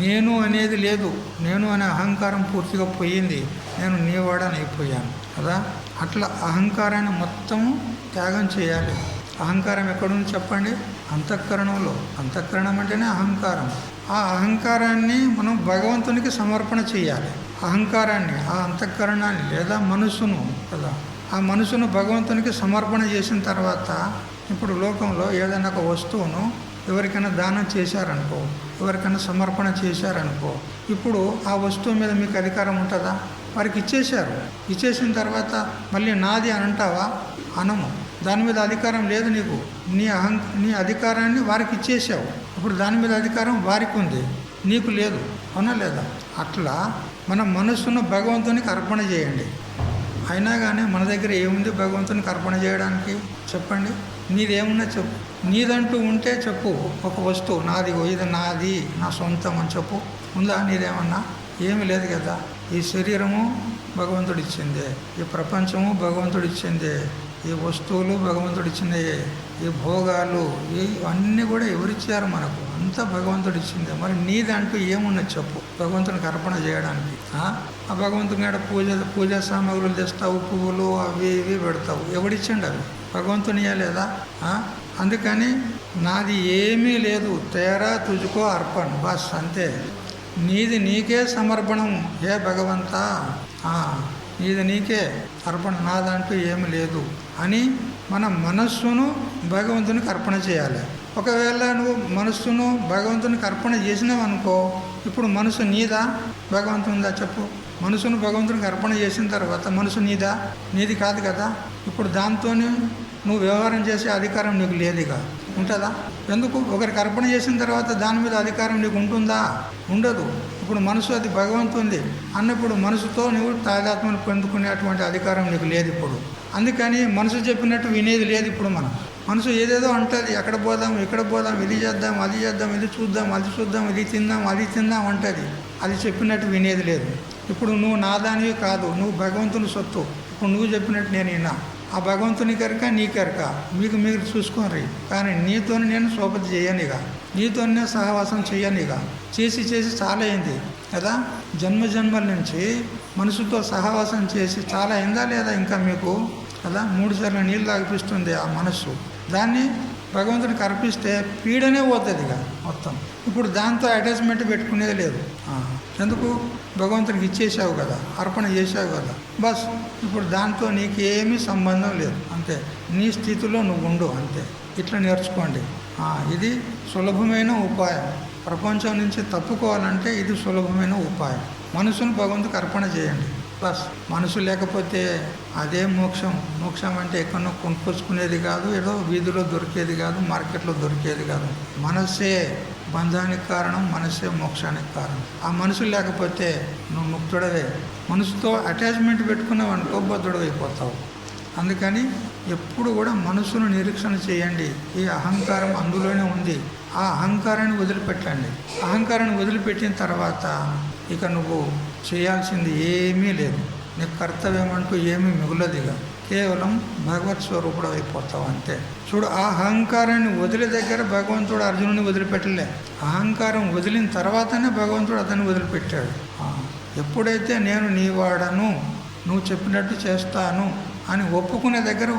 నేను అనేది లేదు, నేను అనే అహంకారం పూర్తిగా పోయింది, నేను నీవాడని అయిపోయాను కదా. అట్లా అహంకారాన్ని మొత్తము త్యాగం చేయాలి. అహంకారం ఎక్కడుంది చెప్పండి? అంతఃకరణంలో. అంతఃకరణం అంటేనే అహంకారం. ఆ అహంకారాన్ని మనం భగవంతునికి సమర్పణ చేయాలి. అహంకారాన్ని, ఆ అంతఃకరణాన్ని లేదా మనసును కదా, ఆ మనసును భగవంతునికి సమర్పణ చేసిన తర్వాత ఇప్పుడు లోకంలో ఏదైనా ఒక వస్తువును ఎవరికైనా దానం చేశారనుకో, ఎవరికైనా సమర్పణ చేశారనుకో, ఇప్పుడు ఆ వస్తువు మీద మీకు అధికారం ఉంటుందా? వారికి ఇచ్చేశారు. ఇచ్చేసిన తర్వాత మళ్ళీ నాది అని అంటావా? అనము. దాని మీద అధికారం లేదు నీకు. నీ అధికారాన్ని వారికి ఇచ్చేసావు. ఇప్పుడు దాని మీద అధికారం వారికి ఉంది, నీకు లేదు. అవునా లేదా? అట్లా మన మనస్సును భగవంతునికి అర్పణ చేయండి. అయినా కానీ మన దగ్గర ఏముంది భగవంతునికి అర్పణ చేయడానికి? చెప్పండి, నీదేమున్నా చెప్పు. నీదంటూ ఉంటే చెప్పు. ఒక వస్తువు నాది, ఇది నాది, నా సొంతం అని చెప్పు. ఉందా నీదేమన్నా? ఏమీ లేదు కదా. ఈ శరీరము భగవంతుడిచ్చిందే, ఈ ప్రపంచము భగవంతుడిచ్చిందే, ఈ వస్తువులు భగవంతుడిచ్చిందే, ఈ భోగాలు ఇవన్నీ కూడా ఎవరిచ్చారు మనకు? అంతా భగవంతుడిచ్చిందే. మరి నీదంటూ ఏమున్నది చెప్పు భగవంతునికి అర్పణ చేయడానికి? ఆ భగవంతుని కాడ పూజా సామాగ్రులు తెస్తావు, పువ్వులు అవి ఇవి పెడతావు. ఎవడిచ్చండి అవి? భగవంతునియా లేదా? అందుకని నాది ఏమీ లేదు, తేరా తుజుకో అర్పణ, బస్ అంతే. నీది నీకే సమర్పణం హే భగవంతా, నీది నీకే అర్పణ, నాదంటూ ఏమి లేదు అని మన మనస్సును భగవంతునికి అర్పణ చేయాలి. ఒకవేళ నువ్వు మనస్సును భగవంతునికి అర్పణ చేసినావు అనుకో, ఇప్పుడు మనసు నీదా భగవంతుందా చెప్పు? మనసును భగవంతునికి అర్పణ చేసిన తర్వాత మనసు నీదా? నీది కాదు కదా. ఇప్పుడు దాంతో నువ్వు వ్యవహారం చేసే అధికారం నీకు లేదుగా. ఉంటుందా? ఎందుకు? ఒకరికి అర్పణ చేసిన తర్వాత దాని మీద అధికారం నీకు ఉంటుందా? ఉండదు. ఇప్పుడు మనసు అది భగవంతుంది అన్నప్పుడు మనసుతో నువ్వు తాదాత్మ్యం పొందుకునేటువంటి అధికారం నీకు లేదు ఇప్పుడు. అందుకని మనసు చెప్పినట్టు వినేది లేదు ఇప్పుడు. మనసు ఏదేదో అంటుంది, ఎక్కడ పోదాం, ఇక్కడ పోదాం, ఇది చేద్దాం, అది చేద్దాం, ఇది చూద్దాం, అది చూద్దాం, ఇది తిందాం, అది తిందాం అంటుంది. అది చెప్పినట్టు వినేది లేదు. ఇప్పుడు నువ్వు నాదానివి కాదు, నువ్వు భగవంతుని సొత్తు. ఇప్పుడు నువ్వు చెప్పినట్టు నేను విన్నా. ఆ భగవంతుని కనుక నీ కనుక మీకు మీరు చూసుకోండి. కానీ నీతో నేను సోపతి చేయనిగా, నీతోనే సహవాసం చేయనిగా. చేసి చాలా అయింది కదా. జన్మల నుంచి మనసుతో సహవాసం చేసి చాలా అయిందా లేదా ఇంకా మీకు కదా? 3 సార్లు నీళ్ళు తాగిపిస్తుంది ఆ మనస్సు. దాన్ని భగవంతుడికి అర్పిస్తే పీడనే పోతుంది ఇక మొత్తం. ఇప్పుడు దాంతో అటాచ్మెంట్ పెట్టుకునేది లేదు. ఎందుకు? భగవంతుడికి ఇచ్చేసావు కదా, అర్పణ చేసావు కదా, బస్. ఇప్పుడు దాంతో నీకేమీ సంబంధం లేదు, అంతే. నీ స్థితిలో నువ్వు ఉండు, అంతే. ఇట్లా నేర్చుకోండి. ఇది సులభమైన ఉపాయం. ప్రపంచం నుంచి తప్పుకోవాలంటే ఇది సులభమైన ఉపాయం. మనసును భగవంతుడికి అర్పణ చేయండి, బస్. మనసు లేకపోతే అదే మోక్షం. మోక్షం అంటే ఎక్కడో కొనుక్కొచ్చుకునేది కాదు, ఏదో వీధిలో దొరికేది కాదు, మార్కెట్లో దొరికేది కాదు. మనసే బంధానికి కారణం, మనసే మోక్షానికి కారణం. ఆ మనసు లేకపోతే నువ్వు ముక్తుడవే. మనసుతో అటాచ్మెంట్ పెట్టుకున్నావు అనుకో బద్ధుడు అయిపోతావు. అందుకని ఎప్పుడు కూడా మనసును నిరీక్షణ చేయండి. ఈ అహంకారం అందులోనే ఉంది. ఆ అహంకారాన్ని వదిలిపెట్టండి. అహంకారాన్ని వదిలిపెట్టిన తర్వాత ఇక నువ్వు చేయాల్సింది ఏమీ లేదు. నీకు కర్తవ్యం అంటూ ఏమీ మిగులదిగా. కేవలం భగవత్ స్వరూపుడు అయిపోతావు, అంతే. చూడు, ఆ అహంకారాన్ని వదిలే దగ్గర భగవంతుడు అర్జునుని వదిలిపెట్టలే. అహంకారం వదిలిన తర్వాతనే భగవంతుడు అతన్ని వదిలిపెట్టాడు. ఎప్పుడైతే నేను నీవాడను, నువ్వు చెప్పినట్టు చేస్తాను అని ఒప్పుకునే దగ్గర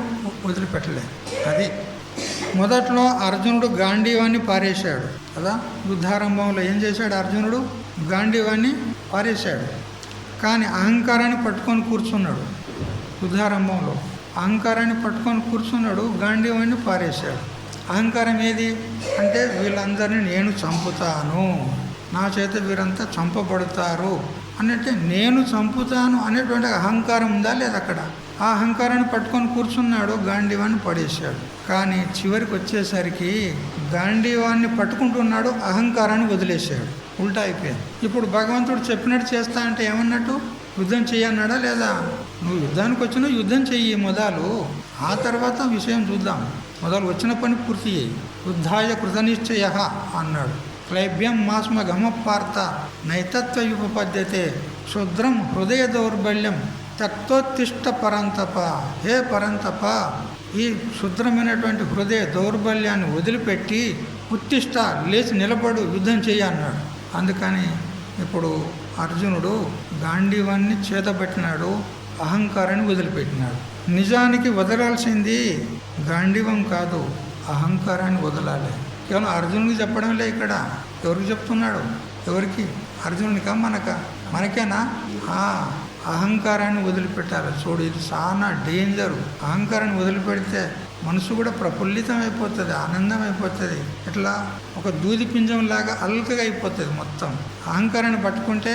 వదిలిపెట్టలే. అది మొదట్లో అర్జునుడు గాంధీవాన్ని పారేశాడు కదా. యుద్ధారంభంలో ఏం చేశాడు అర్జునుడు? గాంధీవాన్ని పారేశాడు. కానీ అహంకారాన్ని పట్టుకొని కూర్చున్నాడు. యుద్ధారంభంలో అహంకారాన్ని పట్టుకొని కూర్చున్నాడు, గాంధీవాన్ని పారేశాడు. అహంకారం ఏది అంటే వీళ్ళందరినీ నేను చంపుతాను, నా చేత వీరంతా చంపబడతారు అన్నట్టే, నేను చంపుతాను అనేటువంటి అహంకారం ఉందా లేదా అక్కడ? ఆ అహంకారాన్ని పట్టుకొని కూర్చున్నాడు, గాంధీవాన్ని పడేశాడు. కానీ చివరికి వచ్చేసరికి గాంధీవాన్ని పట్టుకుంటున్నాడు, అహంకారాన్ని వదిలేశాడు. ఉల్టా అయిపోయింది. ఇప్పుడు భగవంతుడు చెప్పినట్టు చేస్తా అంటే ఏమన్నట్టు? యుద్ధం చెయ్యన్నాడా లేదా? నువ్వు యుద్ధానికి వచ్చినా యుద్ధం చెయ్యి మొదలు, ఆ తర్వాత విషయం చూద్దాం. మొదలు వచ్చిన పని పూర్తి చేయి. యుద్ధాయ కృతనిశ్చయ అన్నాడు. క్లైబ్యం మాస్మ గమపార్త నైతత్వయుపపద్యతే క్షుద్రం హృదయ దౌర్బల్యం తత్వోత్తిష్ట పరంతప. హే పరంతప, ఈ క్షుద్రమైనటువంటి హృదయ దౌర్బల్యాన్ని వదిలిపెట్టి ఉత్తిష్ట, లేచి నిలబడు, యుద్ధం చెయ్యి అన్నాడు. అందుకని ఇప్పుడు అర్జునుడు గాంధీవాన్ని చేతబట్టినాడు, అహంకారాన్ని వదిలిపెట్టినాడు. నిజానికి వదలాల్సింది గాంధీవం కాదు, అహంకారాన్ని వదలాలి. కేవలం అర్జునుడికి చెప్పడంలే. ఇక్కడ ఎవరికి చెప్తున్నాడు? ఎవరికి? అర్జునునికా మనకేనా? అహంకారాన్ని వదిలిపెట్టాలి. చూడు, ఇది చాలా డేంజరు. అహంకారాన్ని వదిలిపెడితే మనసు కూడా ప్రఫుల్లితం అయిపోతుంది, ఆనందం అయిపోతుంది. ఇట్లా ఒక దూది పింజంలాగా అల్కగా అయిపోతుంది మొత్తం. అహంకారాన్ని పట్టుకుంటే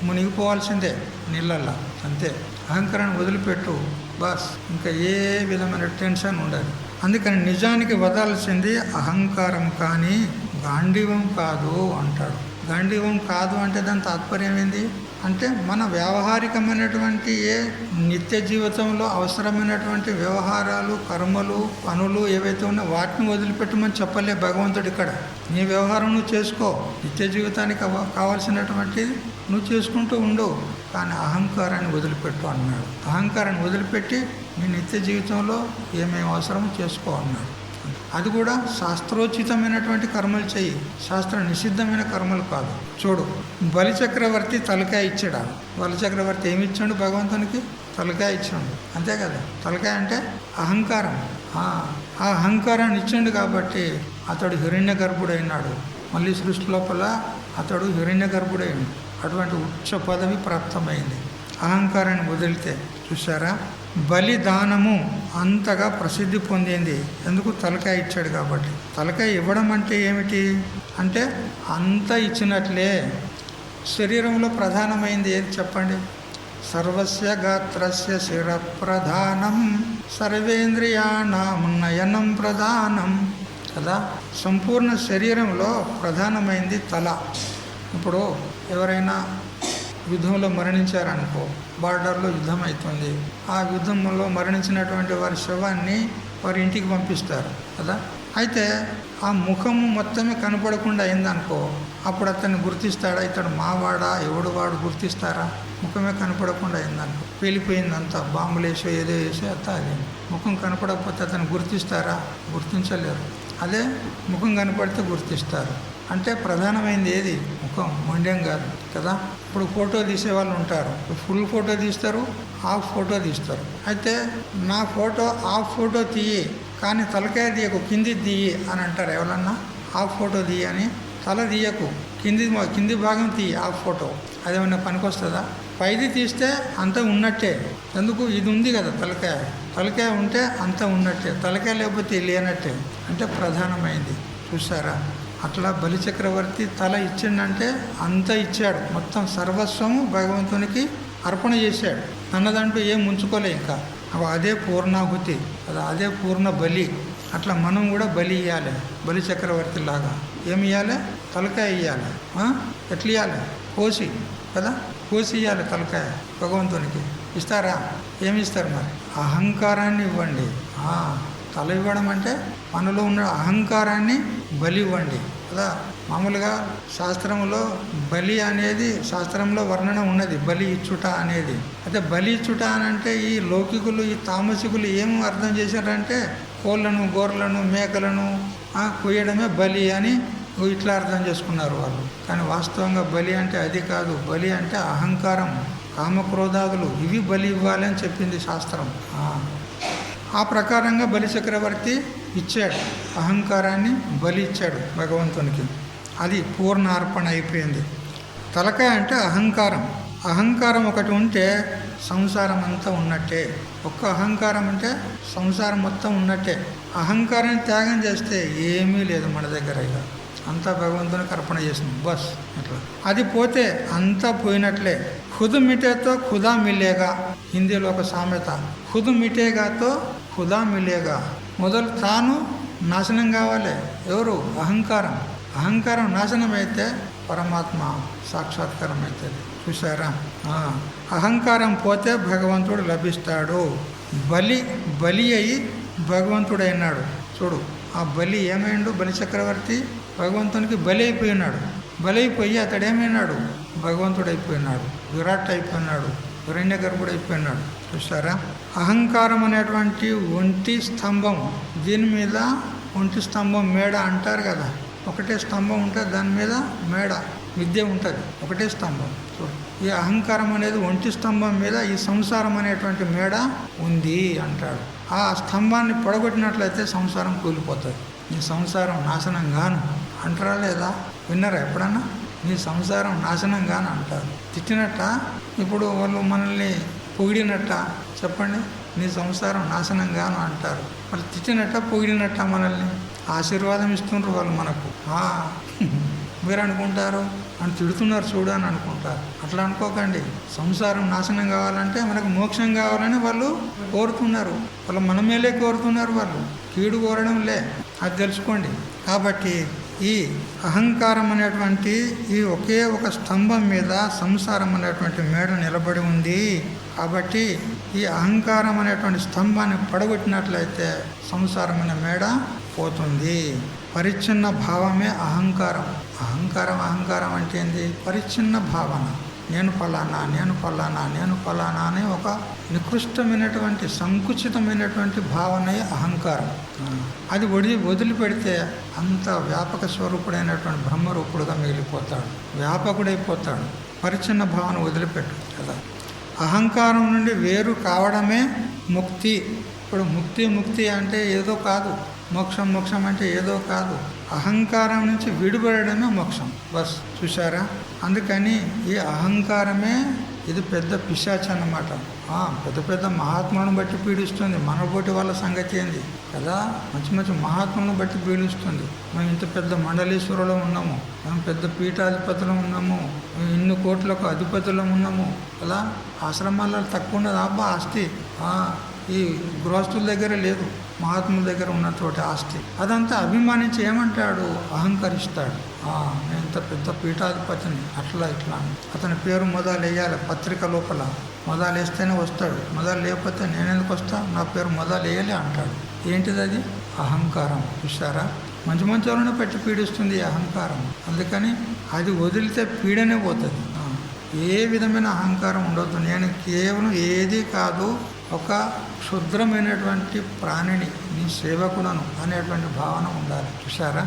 మునిగిపోవాల్సిందే నీళ్ళల్లో, అంతే. అహంకారాన్ని వదిలిపెట్టు, బస్. ఇంకా ఏ విధమైన టెన్షన్ ఉండదు. అందుకని నిజానికి వదలాల్సింది అహంకారం కానీ గాంధీవం కాదు అంటాడు. గాంధీవం కాదు అంటే దాని తాత్పర్యం ఏంది అంటే మన వ్యావహారికమైనటువంటి నిత్య జీవితంలో అవసరమైనటువంటి వ్యవహారాలు, కర్మలు, పనులు ఏవైతే ఉన్నాయో వాటిని వదిలిపెట్టమని చెప్పలే భగవంతుడు. ఇక్కడ నీ వ్యవహారం నువ్వు చేసుకో, నిత్య జీవితానికి కావాల్సినటువంటి నువ్వు చేసుకుంటూ ఉండు, కానీ అహంకారాన్ని వదిలిపెట్టు అన్నాడు. అహంకారాన్ని వదిలిపెట్టి నీ నిత్య జీవితంలో ఏమేమి అవసరమో చేసుకో అన్నాడు. అది కూడా శాస్త్రోచితమైనటువంటి కర్మలు చెయ్యి, శాస్త్ర నిషిద్ధమైన కర్మలు కాదు. చూడు, బలిచక్రవర్తి తలకాయ ఇచ్చాడు. బలిచక్రవర్తి ఏమి ఇచ్చాడు భగవంతునికి? తలకాయ ఇచ్చాడు, అంతే కదా. తలకాయ అంటే అహంకారం. ఆ అహంకారాన్ని ఇచ్చాడు కాబట్టి అతడు హిరణ్య గర్భుడైనాడు. మళ్ళీ సృష్టి లోపల అతడు హిరణ్య గర్భుడైంది. అటువంటి ఉచ్చ పదవి ప్రాప్తమైంది అహంకారాన్ని వదిలితే. చూసారా, బలిదానము అంతగా ప్రసిద్ధి పొందింది ఎందుకు? తలకాయ ఇచ్చాడు కాబట్టి. తలకాయ ఇవ్వడం అంటే ఏమిటి అంటే అంత ఇచ్చినట్లే. శరీరంలో ప్రధానమైంది ఏది చెప్పండి? సర్వస్య గాత్రస్య శిర ప్రధానం సర్వేంద్రియాణం నయనం ప్రధానం కదా. సంపూర్ణ శరీరంలో ప్రధానమైంది తల. ఇప్పుడు ఎవరైనా యుద్ధంలో మరణించారనుకో, బార్డర్లో యుద్ధం అవుతుంది, ఆ యుద్ధంలో మరణించినటువంటి వారి శవాన్ని వారి ఇంటికి పంపిస్తారు కదా. అయితే ఆ ముఖము మొత్తమే కనపడకుండా అయిందనుకో, అప్పుడు అతన్ని గుర్తిస్తాడా? ఇతడు మావాడా ఎవడు వాడు గుర్తిస్తారా? ముఖమే కనపడకుండా అయిందనుకో, పేలిపోయిందంతా, బాంబులు వేసో ఏదో వేసో అంత అది ముఖం కనపడకపోతే అతను గుర్తిస్తారా? గుర్తించలేరు. అదే ముఖం కనపడితే గుర్తిస్తారు. అంటే ప్రధానమైంది ఏది? ముఖం, మొండెం కాదు కదా. ఇప్పుడు ఫోటో తీసే వాళ్ళు ఉంటారు, ఫుల్ ఫోటో తీస్తారు, హాఫ్ ఫోటో తీస్తారు. అయితే నా ఫోటో హాఫ్ ఫోటో తీయి కానీ తలకాయ తీయకు, కింది తీయి అని అంటారు ఎవరన్నా. హాఫ్ ఫోటో తీయి అని, తల తీయకు, కింది భాగం తీయి హాఫ్ ఫోటో. అదేమన్నా పనికొస్తుందా? పైది తీస్తే అంత ఉన్నట్టే. ఎందుకు? ఇది ఉంది కదా తలకాయ. తలకాయ ఉంటే అంత ఉన్నట్టే, తలకాయ లేకపోతే లేనట్టే. అంటే ప్రధానమైంది. చూసారా, అట్లా బలిచక్రవర్తి తల ఇచ్చిండంటే అంత ఇచ్చాడు, మొత్తం సర్వస్వము భగవంతునికి అర్పణ చేశాడు. అన్నదంటూ ఏం ఉంచుకోలే. ఇంకా అదే పూర్ణాహుతి, అదే పూర్ణ బలి. అట్లా మనం కూడా బలి ఇవ్వాలి బలిచక్రవర్తి లాగా. ఏమి ఇవ్వాలి? తలకాయ ఇవ్వాలి. ఎట్లా ఇవ్వాలి? కోసి కదా, కోసి ఇవ్వాలి తలకాయ భగవంతునికి. ఇస్తారా? ఏమి ఇస్తారు మరి? అహంకారాన్ని ఇవ్వండి. తల ఇవ్వడం అంటే మనలో ఉన్న అహంకారాన్ని బలి ఇవ్వండి కదా. మామూలుగా శాస్త్రంలో బలి అనేది శాస్త్రంలో వర్ణన ఉన్నది, బలి ఇచ్చుట అనేది. అయితే బలి ఇచ్చుట అని అంటే ఈ లౌకికులు, ఈ తామసికులు ఏం అర్థం చేశారంటే కోళ్ళను, గొర్రెలను, మేకలను కొయ్యడమే బలి అని ఇట్లా అర్థం చేసుకున్నారు వాళ్ళు. కానీ వాస్తవంగా బలి అంటే అది కాదు. బలి అంటే అహంకారం, కామక్రోధాదులు, ఇవి బలి ఇవ్వాలి అని చెప్పింది శాస్త్రం. ఆ ప్రకారంగా బలిచక్రవర్తి ఇచ్చాడు, అహంకారాన్ని బలి ఇచ్చాడు భగవంతునికి. అది పూర్ణ అర్పణ అయిపోయింది. తలకాయ అంటే అహంకారం. అహంకారం ఒకటి ఉంటే సంసారం అంతా ఉన్నట్టే. ఒక్క అహంకారం అంటే సంసారం మొత్తం ఉన్నట్టే. అహంకారాన్ని త్యాగం చేస్తే ఏమీ లేదు మన దగ్గర. ఇక అంతా భగవంతునికి అర్పణ చేసింది బస్. అట్లా అది పోతే అంతా పోయినట్లే. ఖుద్ మిటేతో ఖుదా మిలేగా. హిందీలో ఒక సామెత, ఖుద్ మిటేగాతో ఖుదా మిలేగా. మొదలు తాను నాశనం కావాలి. ఎవరు? అహంకారం. అహంకారం నాశనం అయితే పరమాత్మ సాక్షాత్కారం అవుతుంది. చూసారా, అహంకారం పోతే భగవంతుడు లభిస్తాడు. బలి అయి భగవంతుడైనాడు. చూడు, ఆ బలి ఏమైండు? బలిచక్రవర్తి భగవంతునికి బలి అయిపోయినాడు. బలి అయిపోయి అతడు ఏమైనాడు? భగవంతుడైపోయినాడు, విరాట్ అయిపోయినాడు, హిరణ్య గర్భుడైపోయినాడు. చూసారా, అహంకారం అనేటువంటి ఒంటి స్తంభం. దీని మీద ఒంటి స్తంభం మేడ అంటారు కదా. ఒకటే స్తంభం ఉంటుంది, దాని మీద మేడ విద్య ఉంటుంది. ఒకటే స్తంభం. ఈ అహంకారం అనేది ఒంటి స్తంభం మీద ఈ సంసారం అనేటువంటి మేడ ఉంది అంటాడు. ఆ స్తంభాన్ని పొడగొట్టినట్లయితే సంసారం కూలిపోతుంది. నీ సంసారం నాశనం గాను అంటారా లేదా? విన్నారా ఎప్పుడన్నా? నీ సంసారం నాశనం గాను అంటారు. తిట్టినట్ట ఇప్పుడు వాళ్ళు మనల్ని పొగిడినట్ట చెప్పండి. నీ సంసారం నాశనం గాను అంటారు. వాళ్ళు తిట్టినట్ట పొగిడినట్ట మనల్ని ఆశీర్వాదం ఇస్తుండ్రు వాళ్ళు మనకు. మీరు అనుకుంటారు అని తిడుతున్నారు చూడు అని అనుకుంటారు. అట్లా అనుకోకండి. సంసారం నాశనం కావాలంటే మనకు మోక్షం కావాలని వాళ్ళు కోరుతున్నారు. వాళ్ళు మన మేలే కోరుతున్నారు. వాళ్ళు కీడు కోరడం లే, అది తెలుసుకోండి. కాబట్టి ఈ అహంకారం అనేటువంటి ఈ ఒకే ఒక స్తంభం మీద సంసారం అనేటువంటి మేడ నిలబడి ఉంది. కాబట్టి ఈ అహంకారం అనేటువంటి స్తంభాన్ని పడగొట్టినట్లయితే సంసారం అనే మేడ పోతుంది. పరిచ్ఛిన్న భావమే అహంకారం. అహంకారం అంటే ఏంది? పరిచ్ఛిన్న భావన. నేను ఫలానా, నేను ఫలానా, నేను ఫలానా అనే ఒక నికృష్టమైనటువంటి సంకుచితమైనటువంటి భావనే అహంకారం. అది వదిలిపెడితే అంత వ్యాపక స్వరూపుడైనటువంటి బ్రహ్మరూపుడుగా మిగిలిపోతాడు, వ్యాపకుడైపోతాడు. పరిచ్ఛిన్న భావన వదిలిపెట్టు కదా. అహంకారం నుండి వేరు కావడమే ముక్తి. ఇప్పుడు ముక్తి అంటే ఏదో కాదు. మోక్షం అంటే ఏదో కాదు. అహంకారం నుంచి విడిపడడమే మోక్షం. బస్, చూసారా? అందుకని ఈ అహంకారమే ఇది పెద్ద పిశాచ్ అన్నమాట. పెద్ద మహాత్ములను బట్టి పీడిస్తుంది. మనబోటి వాళ్ళ సంగతి ఏంది కదా? మంచి మహాత్ములను బట్టి పీడిస్తుంది. మేము ఇంత పెద్ద మండలేశ్వరులో ఉన్నాము, మేము పెద్ద పీఠాధిపతులు ఉన్నాము, మేము ఇన్ని కోట్లకు అధిపతులు ఉన్నాము కదా. ఆశ్రమాలలో తక్కువ ఉన్నది అబ్బా ఆస్తి. ఈ గృహస్థుల దగ్గర లేదు, మహాత్ముల దగ్గర ఉన్నటువంటి ఆస్తి. అదంతా అభిమానించి ఏమంటాడు? అహంకరిస్తాడు. నేను ఇంత పెద్ద పీఠాధిపతిని, అట్లా ఇట్లా. అతని పేరు మొదలు వేయాలి పత్రిక లోపల. మొదలు వేస్తేనే వస్తాడు, మొదలు లేకపోతే నేనెందుకు వస్తా, నా పేరు మొదలు వేయాలి అంటాడు. ఏంటిది అది? అహంకారం. చూసారా? మంచి వాళ్ళని పెట్టి పీడిస్తుంది ఈ అహంకారం. అందుకని అది వదిలితే పీడనే పోతుంది. ఏ విధమైన అహంకారం ఉండొద్దు. నేను కేవలం ఏది కాదు, ఒక క్షుద్రమైనటువంటి ప్రాణిని, నీ సేవకులను అనేటువంటి భావన ఉండాలి. చూసారా?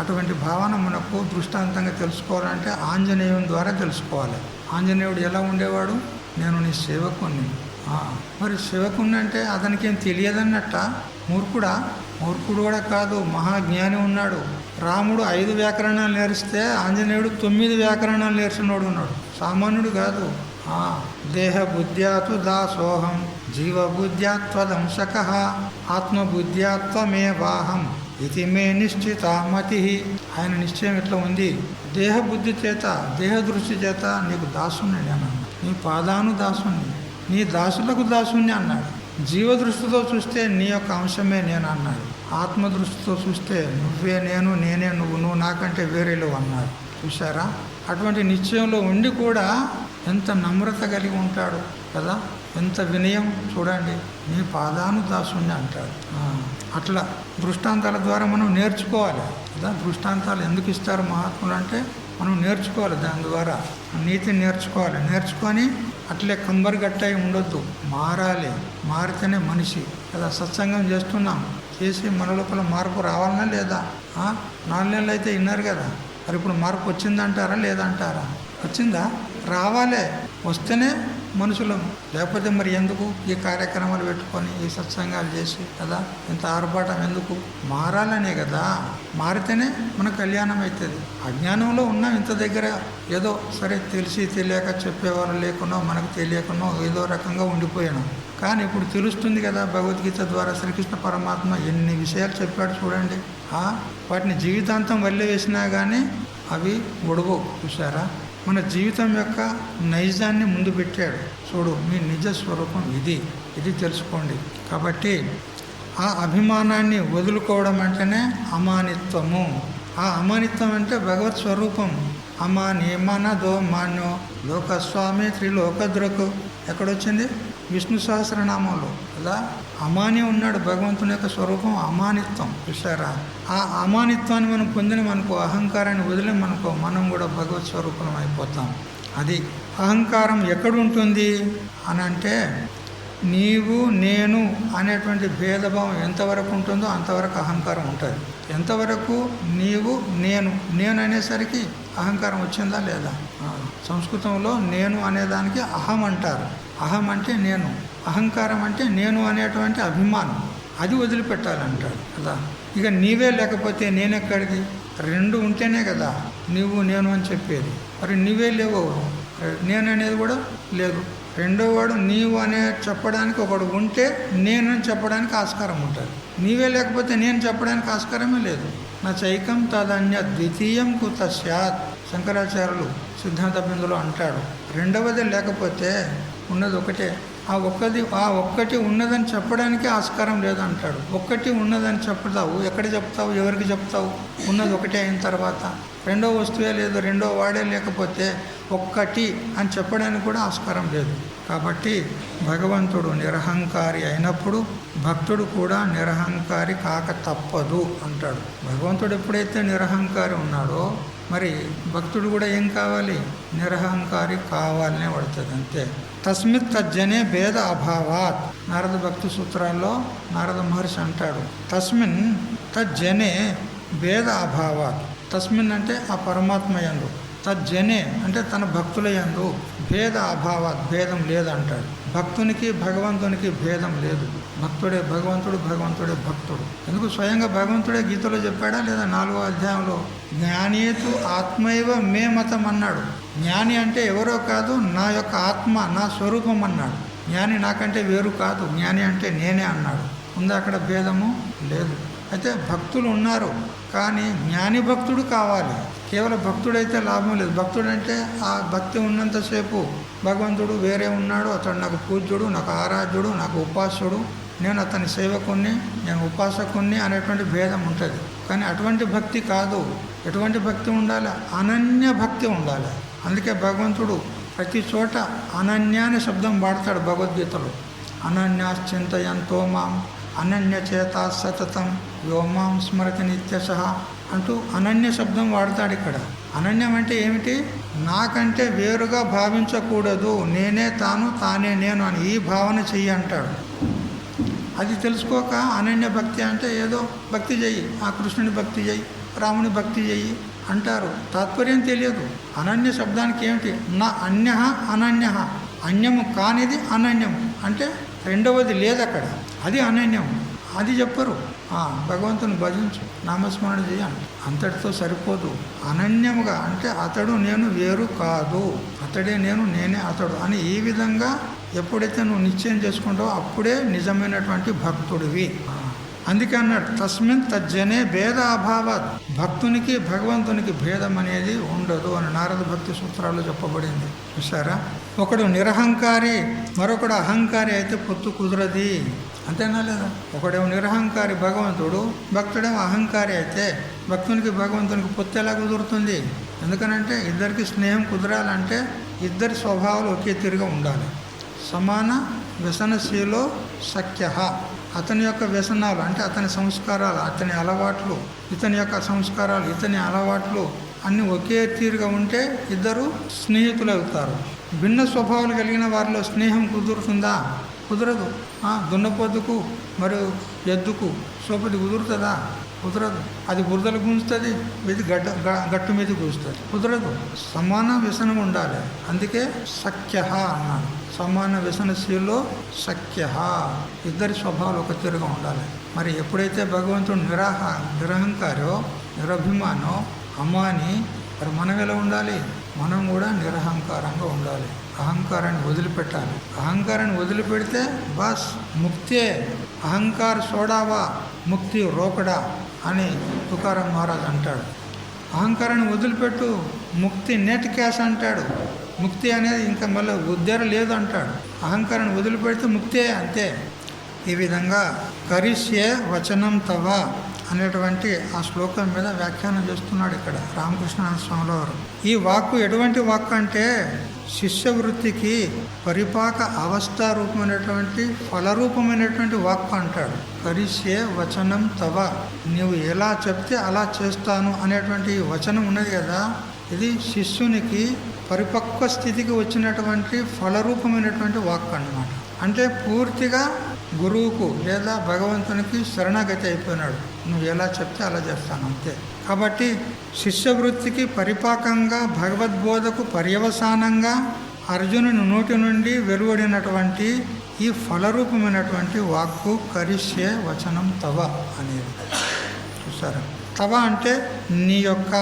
అటువంటి భావన మనకు దృష్టాంతంగా తెలుసుకోవాలంటే ఆంజనేయుని ద్వారా తెలుసుకోవాలి. ఆంజనేయుడు ఎలా ఉండేవాడు? నేను నీ సేవకుని. మరి సేవకుని అంటే అతనికి ఏం తెలియదన్నట్ట? మూర్ఖుడు కూడా కాదు, మహాజ్ఞాని ఉన్నాడు. రాముడు 5 వ్యాకరణాలు నేర్స్తే ఆంజనేయుడు 9 వ్యాకరణాలు నేర్చినోడు ఉన్నాడు. సామాన్యుడు కాదు. దేహ బుద్ధ్యాతు దాసోహం జీవ బుద్ధ్యాత్వదంశక ఆత్మబుద్ధ్యాత్వమే వాహం ఇది మే నిశ్చితమతి. ఆయన నిశ్చయం ఇట్లా ఉంది. దేహ బుద్ధి చేత, దేహ దృష్టి చేత నీకు దాసుని నేను, నీ పాదాను దాసుని, నీ దాసులకు దాసుని అన్నాడు. జీవ దృష్టితో చూస్తే నీ యొక్క అంశమే నేను అన్నాడు. ఆత్మ దృష్టితో చూస్తే నువ్వే నేను, నేనే నువ్వు, నువ్వు నాకంటే వేరేలు అన్నాడు. చూసారా? అటువంటి నిశ్చయంలో ఉండి కూడా ఎంత నమ్రత కలిగి ఉంటాడు కదా, ఎంత వినయం చూడండి. నీ పాదాను దాసుని అంటాడు. అట్లా దృష్టాంతాల ద్వారా మనం నేర్చుకోవాలి కదా. దృష్టాంతాలు ఎందుకు ఇస్తారు మహాత్ములు అంటే మనం నేర్చుకోవాలి. దాని ద్వారా నీతిని నేర్చుకోవాలి. నేర్చుకొని అట్లే కంబరగట్టయి ఉండొద్దు, మారాలి. మారితేనే మనిషి కదా. సత్సంగం చేస్తున్నాం, చేసి మన లోపల మార్పు రావాలన్నా లేదా? 4 నెలలు అయితే విన్నారు కదా. మరి ఇప్పుడు మార్పు వచ్చిందంటారా లేదంటారా? వచ్చిందా? రావాలే. వస్తేనే మనుషులం. లేకపోతే మరి ఎందుకు ఈ కార్యక్రమాలు పెట్టుకొని ఈ సత్సంగాలు చేసి కదా, ఇంత ఆర్భాటం ఎందుకు? మారాలనే కదా. మారితేనే మన కళ్యాణం అవుతుంది. అజ్ఞానంలో ఉన్నాం ఇంత దగ్గర, ఏదో సరే తెలిసి తెలియక చెప్పేవారు లేకున్నా, మనకు తెలియకున్నా ఏదో రకంగా ఉండిపోయాను. కానీ ఇప్పుడు తెలుస్తుంది కదా, భగవద్గీత ద్వారా శ్రీకృష్ణ పరమాత్మ ఎన్ని విషయాలు చెప్పాడు చూడండి. వాటిని జీవితాంతం వల్లే వేసినా కానీ అవి ఒడవు. చూసారా? మన జీవితం యొక్క నైజాన్ని ముందు పెట్టాడు. చూడు, మీ నిజ స్వరూపం ఇది తెలుసుకోండి. కాబట్టి ఆ అభిమానాన్ని వదులుకోవడం అంటేనే అమానిత్వము. ఆ అమానిత్వం అంటే భగవత్ స్వరూపం. అమాని మనదో మాన్యో లోకస్వామి త్రిలోకద్రకు ఎక్కడొచ్చింది? విష్ణు సహస్రనామంలో అలా అమాని ఉన్నాడు. భగవంతుని యొక్క స్వరూపం అమానిత్వం. చూసారా? ఆ అమానిత్వాన్ని మనం పొందినమనుకో, అహంకారాన్ని వదిలేమనుకో, మనం కూడా భగవత్ స్వరూపం అయిపోతాం. అది అహంకారం ఎక్కడుంటుంది అని అంటే, నీవు నేను అనేటువంటి భేదభావం ఎంతవరకు ఉంటుందో అంతవరకు అహంకారం ఉంటుంది. ఎంతవరకు నీవు నేను అనేసరికి అహంకారం వచ్చిందా లేదా? సంస్కృతంలో నేను అనేదానికి అహం అంటారు. అహం అంటే నేను, అహంకారం అంటే నేను అనేటువంటి అభిమానం. అది వదిలిపెట్టాలంటాడు కదా. ఇక నీవే లేకపోతే నేనెక్కడికి? 2 ఉంటేనే కదా నువ్వు నేను అని చెప్పేది. మరి నీవే లేవు, నేను అనేది కూడా లేదు. రెండోవాడు నీవు అనే చెప్పడానికి ఒకడు ఉంటే నేను అని చెప్పడానికి ఆస్కారం ఉంటుంది. నీవే లేకపోతే నేను చెప్పడానికి ఆస్కారమే లేదు. నా చైకం తదన్య ద్వితీయం కుత స్యాత్. శంకరాచార్యులు సిద్ధాంత బిందులో అంటాడు. రెండవది లేకపోతే ఉన్నది ఒకటే. ఆ ఒక్కటి ఉన్నదని చెప్పడానికి ఆస్కారం లేదంటాడు. ఒక్కటి ఉన్నదని చెప్తావు, ఎక్కడ చెప్తావు, ఎవరికి చెప్తావు? ఉన్నది ఒకటే అయిన తర్వాత రెండో వస్తువే లేదు, రెండో వాడే లేకపోతే ఒక్కటి అని చెప్పడానికి కూడా ఆస్కారం లేదు. కాబట్టి భగవంతుడు నిరహంకారి అయినప్పుడు భక్తుడు కూడా నిరహంకారి కాక తప్పదు అంటాడు. భగవంతుడు ఎప్పుడైతే నిరహంకారి ఉన్నాడో మరి భక్తుడు కూడా ఏం కావాలి? నిరహంకారి కావాలనే పడుతుంది, అంతే. తస్మిత్ తజ్జనే భేద అభావాత్. నారద భక్తి సూత్రాల్లో నారద మహర్షి అంటాడు, తస్మిన్ తజ్జనే భేద అభావాత్. తస్మిన్ అంటే ఆ పరమాత్మ యందు, తజ్జనే అంటే తన భక్తుల యందు భేద అభావాత్, భేదం లేదంటాడు. భక్తునికి భగవంతునికి భేదం లేదు. భక్తుడే భగవంతుడు, భగవంతుడే భక్తుడు. ఎందుకు? స్వయంగా భగవంతుడే గీతలో చెప్పాడా లేదా? 4వ అధ్యాయంలో జ్ఞానేతు ఆత్మైవ మే మతం అన్నాడు. జ్ఞాని అంటే ఎవరో కాదు, నా యొక్క ఆత్మ, నా స్వరూపం అన్నాడు. జ్ఞాని నాకంటే వేరు కాదు, జ్ఞాని అంటే నేనే అన్నాడు. ఉందా అక్కడ భేదము? లేదు. అయితే భక్తులు ఉన్నారు, కానీ జ్ఞాని భక్తుడు కావాలి. కేవలం భక్తుడైతే లాభం లేదు. భక్తుడు అంటే ఆ భక్తి ఉన్నంతసేపు భగవంతుడు వేరే ఉన్నాడు, అతడు నాకు పూజ్యుడు, నాకు ఆరాధ్యుడు, నాకు ఉపాస్యుడు, నేను అతని సేవకుణ్ణి, నేను ఉపాసకుణ్ణి అనేటువంటి భేదం ఉంటుంది. కానీ అటువంటి భక్తి కాదు. ఎటువంటి భక్తి ఉండాలి? అనన్య భక్తి ఉండాలి. అందుకే భగవంతుడు ప్రతి చోట అనన్య అనే శబ్దం వాడతాడు భగవద్గీతలో. అనన్యాశ్చింతయంతో మాం అనన్య చేత సతతం వ్యోమాం స్మరతి నిత్యశః అంటూ అనన్య శబ్దం వాడతాడు ఇక్కడ. అనన్యం అంటే ఏమిటి? నాకంటే వేరుగా భావించకూడదు, నేనే తాను, తానే నేను అని ఈ భావన చెయ్యి అంటాడు. అది తెలుసుకోక అనన్య భక్తి అంటే ఏదో భక్తి చెయ్యి, ఆ కృష్ణుని భక్తి చెయ్యి, రాముని భక్తి చెయ్యి అంటారు. తాత్పర్యం తెలియదు. అనన్య శబ్దానికి ఏమిటి? నా అన్య అనన్య, అన్యము కానిది అనన్యము అంటే రెండవది లేదు అక్కడ, అది అనన్యం. అది చెప్పరు. భగవంతుని భజించు, నామస్మరణ చేయండి, అంతటితో సరిపోదు. అనన్యముగా అంటే అతడు నేను వేరు కాదు, అతడే నేను, నేనే అతడు అని ఈ విధంగా ఎప్పుడైతే నువ్వు నిశ్చయం చేసుకుంటావో అప్పుడే నిజమైనటువంటి భక్తుడివి. అందుకే అన్నాడు తస్మిన్ తజ్జనే భేద అభావాత్. భక్తునికి భగవంతునికి భేదం అనేది ఉండదు అని నారద భక్తి సూత్రాల్లో చెప్పబడింది. చూసారా? ఒకడు నిరహంకారి, మరొకడు అహంకారి అయితే పొత్తు కుదరది. అంతేనా లేదా? ఒకడేమో నిరహంకారి భగవంతుడు, భక్తుడేమో అహంకారి అయితే భక్తునికి భగవంతునికి పొత్తు ఎలా కుదురుతుంది? ఎందుకనంటే ఇద్దరికి స్నేహం కుదరాలంటే ఇద్దరి స్వభావాలు ఒకే తీరుగా ఉండాలి. సమాన వ్యసనశీలో సఖ్య. అతని యొక్క వ్యసనాలు అంటే అతని సంస్కారాలు, అతని అలవాట్లు, ఇతని యొక్క సంస్కారాలు, ఇతని అలవాట్లు అన్నీ ఒకే తీరుగా ఉంటే ఇద్దరు స్నేహితులు అవుతారు. భిన్న స్వభావాలు కలిగిన వారిలో స్నేహం కుదురుతుందా? కుదరదు. దున్నపోతుకు మరియు ఎద్దుకు సోపతి కుదురుతుందా? కుదరదు. అది బురదలు గుంజుతుంది, ఇది గట్టు మీద గుంజుతుంది, కుదరదు. సమాన వ్యసనం ఉండాలి. అందుకే సఖ్య అన్నాడు. సమాన వ్యసనశీలో సఖ్య. ఇద్దరి స్వభావాలు ఒక తీరుగా ఉండాలి. మరి ఎప్పుడైతే భగవంతుడు నిరహంకారో, నిరభిమానో, అమాని, మరి మనం ఎలా ఉండాలి? మనం కూడా నిరహంకారంగా ఉండాలి. అహంకారాన్ని వదిలిపెట్టాలి. అహంకారాన్ని వదిలిపెడితే బస్ ముక్తే. అహంకార సోడావా ముక్తి రోకడా అని తుకారాం మహారాజ్ అంటాడు. అహంకారాన్ని వదిలిపెట్టు, ముక్తి నెట్ క్యాష్ అంటాడు. ముక్తి అనేది ఇంకా మళ్ళీ ఉద్ధర లేదు అంటాడు. అహంకారాన్ని వదిలిపెడితే ముక్తే, అంతే. ఈ విధంగా కరిష్యే వచనం తవ అనేటువంటి ఆ శ్లోకం మీద వ్యాఖ్యానం చేస్తున్నాడు ఇక్కడ రామకృష్ణానంద స్వాముల వారు. ఈ వాక్కు ఎటువంటి వాక్కు అంటే శిష్యవృత్తికి పరిపాక అవస్థారూపమైనటువంటి ఫలరూపమైనటువంటి వాక్కు అంటాడు. కరిష్యే వచనం తవ, నీవు ఎలా చెప్తే అలా చేస్తాను అనేటువంటి వచనం ఉన్నది కదా, ఇది శిష్యునికి పరిపక్వ స్థితికి వచ్చినటువంటి ఫలరూపమైనటువంటి వాక్కు అన్నమాట. అంటే పూర్తిగా గురువుకు లేదా భగవంతునికి శరణాగతి అయిపోయినాడు. నువ్వు ఎలా చెప్తే అలా చేస్తాను, అంతే. కాబట్టి శిష్యవృత్తికి పరిపాకంగా భగవద్బోధకు పర్యవసానంగా అర్జునుని నోటి నుండి వెలువడినటువంటి ఈ ఫలరూపమైనటువంటి వాక్కు కరిష్యే వచనం తవ అనేది. చూసారా? తవ అంటే నీ యొక్క,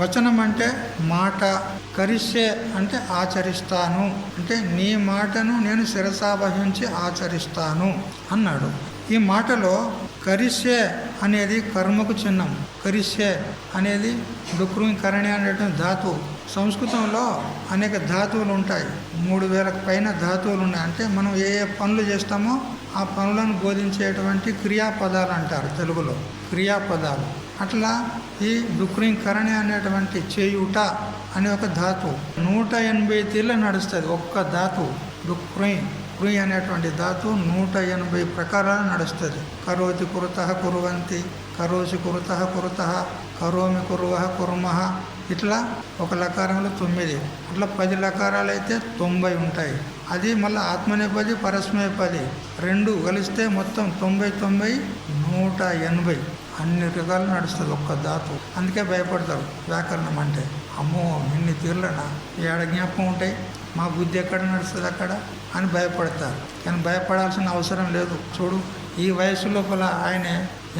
వచనం అంటే మాట, కరిష్యే అంటే ఆచరిస్తాను, అంటే నీ మాటను నేను శిరసావహించి ఆచరిస్తాను అన్నాడు. ఈ మాటలో కరిష్యే అనేది కర్మకు చిహ్నం. కరిష్యే అనేది డుక్రుం కరణి అనేటువంటి ధాతువు. సంస్కృతంలో అనేక ధాతువులు ఉంటాయి. 3000కు పైన ధాతువులు ఉన్నాయి. అంటే మనం ఏ ఏ పనులు చేస్తామో ఆ పనులను బోధించేటువంటి క్రియాపదాలు అంటారు తెలుగులో, క్రియాపదాలు. అట్లా ఈ డుక్రుం కరణి అనేటువంటి చేయుట అనే ఒక ధాతువు 180 తీర్లు నడుస్తుంది. ఒక్క ధాతువు డుక్రుం అనేటువంటి ధాతువు 180 ప్రకారాలు నడుస్తుంది. కరోతి కురుతః కురువంతి, కరోసి కురుతః కురుతః, కరోమి కురువః కుర్మః. ఇట్లా ఒక లకారంలో 9, అట్లా 10 లకారాలు అయితే 90 ఉంటాయి. అది మళ్ళీ ఆత్మనేపది పరస్మేపది 2 కలిస్తే మొత్తం 90 180 అన్ని రకాలు నడుస్తుంది ఒక్క ధాతు. అందుకే భయపడతారు వ్యాకరణం అంటే. అమ్మో ఇన్ని తీర్లనా, ఏడ జ్ఞాపకం ఉంటాయి, మా బుద్ధి ఎక్కడ నడుస్తుంది అక్కడ అని భయపడతారు. కానీ భయపడాల్సిన అవసరం లేదు. చూడు ఈ వయసు లోపల ఆయన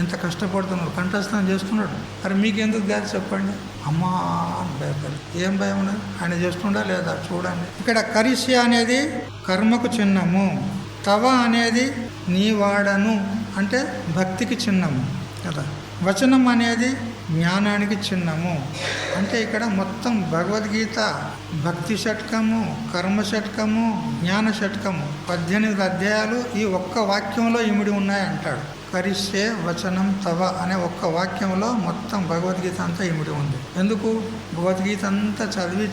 ఎంత కష్టపడుతున్నాడు, కంఠస్థం చేస్తున్నాడు. మరి మీకెందుకు కాదు చెప్పండి. అమ్మా అని భయపడి ఏం భయం ఉన్నది, ఆయన చేస్తుండా లేదా చూడండి. ఇక్కడ కరిష్య అనేది కర్మకు చిహ్నము, తవ అనేది నీ వాడను అంటే భక్తికి చిహ్నము కదా. వచనం అనేది జ్ఞానానికి చిహ్నము. అంటే ఇక్కడ మొత్తం భగవద్గీత భక్తి షట్కము, కర్మ షట్కము, జ్ఞాన షట్కము 18 అధ్యాయాలు ఈ ఒక్క వాక్యంలో ఇమిడి ఉన్నాయి అంటాడు. కరిష్యే వచనం తవ అనే ఒక్క వాక్యంలో మొత్తం భగవద్గీత అంతా ఇమిడి ఉంది. ఎందుకు? భగవద్గీత అంతా చదివి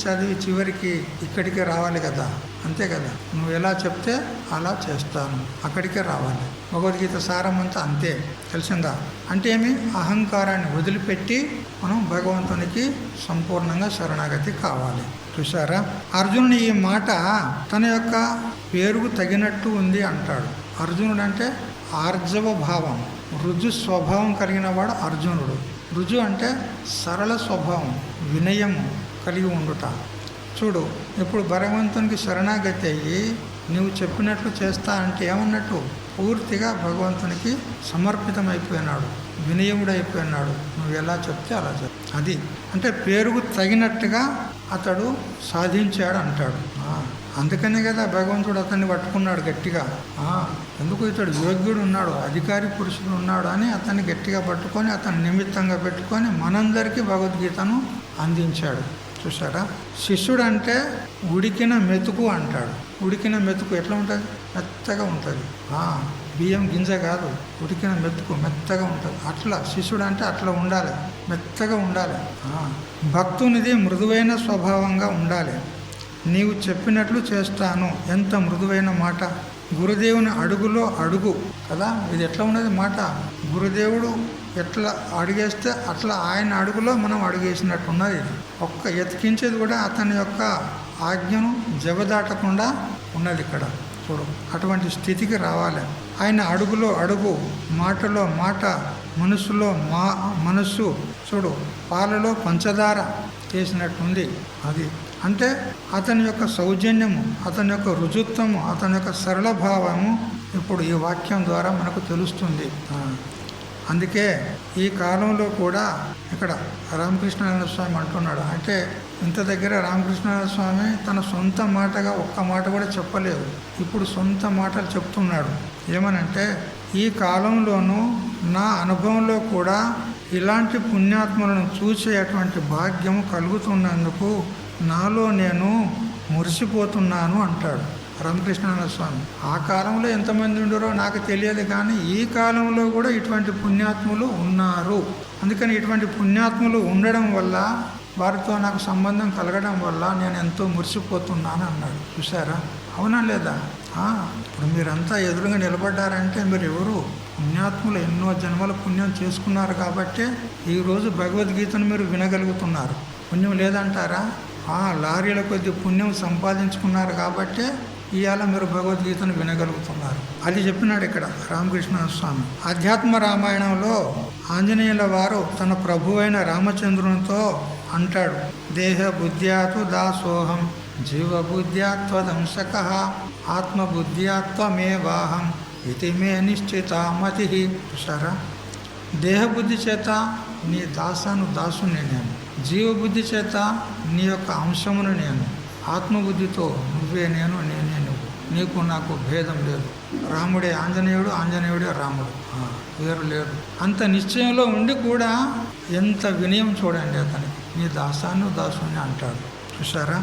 చివరికి ఇక్కడికే రావాలి కదా. అంతే కదా, నువ్వు ఎలా చెప్తే అలా చేస్తాను, అక్కడికే రావాలి. భగవద్గీత సారం అంతా అంతే. తెలిసిందా? అంటే ఏమి? అహంకారాన్ని వదిలిపెట్టి మనం భగవంతునికి సంపూర్ణంగా శరణాగతి కావాలి. చూసారా, అర్జునుని ఈ మాట తన యొక్క పేరుకు తగినట్టు ఉంది అంటాడు. అర్జునుడు అంటే ఆర్జవ భావం, రుజు స్వభావం కలిగిన వాడు అర్జునుడు. రుజు అంటే సరళ స్వభావం, వినయము కలిగి ఉండుట. చూడు, ఇప్పుడు భగవంతునికి శరణాగతి అయ్యి నువ్వు చెప్పినట్లు చేస్తా అంటే ఏమన్నట్టు? పూర్తిగా భగవంతునికి సమర్పితమైపోయినాడు, వినయముడైపోయినాడు. నువ్వు ఎలా చెప్తే అలా చెప్. అది అంటే పేరుకు తగినట్టుగా అతడు సాధించాడు అంటాడు. అందుకనే కదా భగవంతుడు అతన్ని పట్టుకున్నాడు గట్టిగా. ఎందుకు? ఇతడు యోగ్యుడు ఉన్నాడు, అధికారి పురుషుడు ఉన్నాడు అని అతన్ని గట్టిగా పట్టుకొని అతన్ని నిమిత్తంగా పెట్టుకొని మనందరికీ భగవద్గీతను అందించాడు. చూసారా, శిష్యుడు అంటే ఉడికిన మెతుకు అంటాడు. ఉడికిన మెతుకు ఎట్లా ఉంటుంది? మెత్తగా ఉంటుంది. బియ్యం గింజ కాదు, ఉడికిన మెతుకు మెత్తగా ఉంటుంది. అట్లా శిష్యుడు అంటే అట్లా ఉండాలి, మెత్తగా ఉండాలి. భక్తునిది మృదువైన స్వభావంగా ఉండాలి. నీవు చెప్పినట్లు చేస్తాను. ఎంత మృదువైన మాట. గురుదేవుని అడుగులో అడుగు కదా. ఇది ఎట్లా ఉన్నది మాట? గురుదేవుడు ఎట్లా అడుగేస్తే అట్లా ఆయన అడుగులో మనం అడుగేసినట్టున్నది. ఇది ఒక్క ఎతికించేది కూడా అతని యొక్క ఆజ్ఞను జవదాటకుండా ఉన్నది ఇక్కడ. చూడు, అటువంటి స్థితికి రావాలి. ఆయన అడుగులో అడుగు, మాటలో మాట, మనసులో మనస్సు. చూడు, పాలలో పంచదార చేసినట్టుంది. అది అంటే అతని యొక్క సౌజన్యము, అతని యొక్క రుజుత్వము, అతని యొక్క సరళ భావము ఇప్పుడు ఈ వాక్యం ద్వారా మనకు తెలుస్తుంది. అందుకే ఈ కాలంలో కూడా ఇక్కడ రామకృష్ణానంద స్వామి అంటున్నాడు. అంటే ఇంత దగ్గర రామకృష్ణానంద స్వామి తన సొంత మాటగా ఒక్క మాట కూడా చెప్పలేదు. ఇప్పుడు సొంత మాటలు చెప్తున్నాడు. ఏమనంటే, ఈ కాలంలోనూ నా అనుభవంలో కూడా ఇలాంటి పుణ్యాత్మలను చూసేటువంటి భాగ్యము కలుగుతున్నందుకు నాలో నేను మురిసిపోతున్నాను అంటాడు రామకృష్ణానంద స్వామి. ఆ కాలంలో ఎంతమంది ఉండరో నాకు తెలియదు, కానీ ఈ కాలంలో కూడా ఇటువంటి పుణ్యాత్ములు ఉన్నారు. అందుకని ఇటువంటి పుణ్యాత్ములు ఉండడం వల్ల, వారితో నాకు సంబంధం కలగడం వల్ల నేను ఎంతో మురిసిపోతున్నాను అన్నాడు. చూసారా, అవునా లేదా? ఇప్పుడు మీరంతా ఎదురుగా నిలబడ్డారంటే మీరు ఎవరు? పుణ్యాత్ములు ఎన్నో జన్మల పుణ్యం చేసుకున్నారు కాబట్టి ఈరోజు భగవద్గీతను మీరు వినగలుగుతున్నారు. పుణ్యం లేదంటారా? లారీల కొద్ది పుణ్యం సంపాదించుకున్నారు కాబట్టి ఇవాళ మీరు భగవద్గీతను వినగలుగుతున్నారు. అది చెప్పినాడు ఇక్కడ రామకృష్ణ స్వామి. ఆధ్యాత్మ రామాయణంలో ఆంజనేయుల వారు తన ప్రభువైన రామచంద్రునితో అంటాడు, దేహ బుద్ధ్యాతు దాసోహం జీవబుద్ధ్యాత్వదంశక ఆత్మబుద్ధ్యాత్వమేవాహం ఇది మే నిశ్చితమతి. చూసారా, దేహబుద్ధి చేత నీ దాసుని నేను, జీవబుద్ధి చేత నీ యొక్క అంశమును నేను, ఆత్మబుద్ధితో నువ్వే నేను, నేనే నువ్వు. నీకు నాకు భేదం లేదు. రాముడే ఆంజనేయుడు, ఆంజనేయుడే రాముడు, వేరు లేరు. అంత నిశ్చయంలో ఉండి కూడా ఎంత వినయం చూడండి అతనికి. నీ దాసాను దాసుని అంటాడు. చూసారా?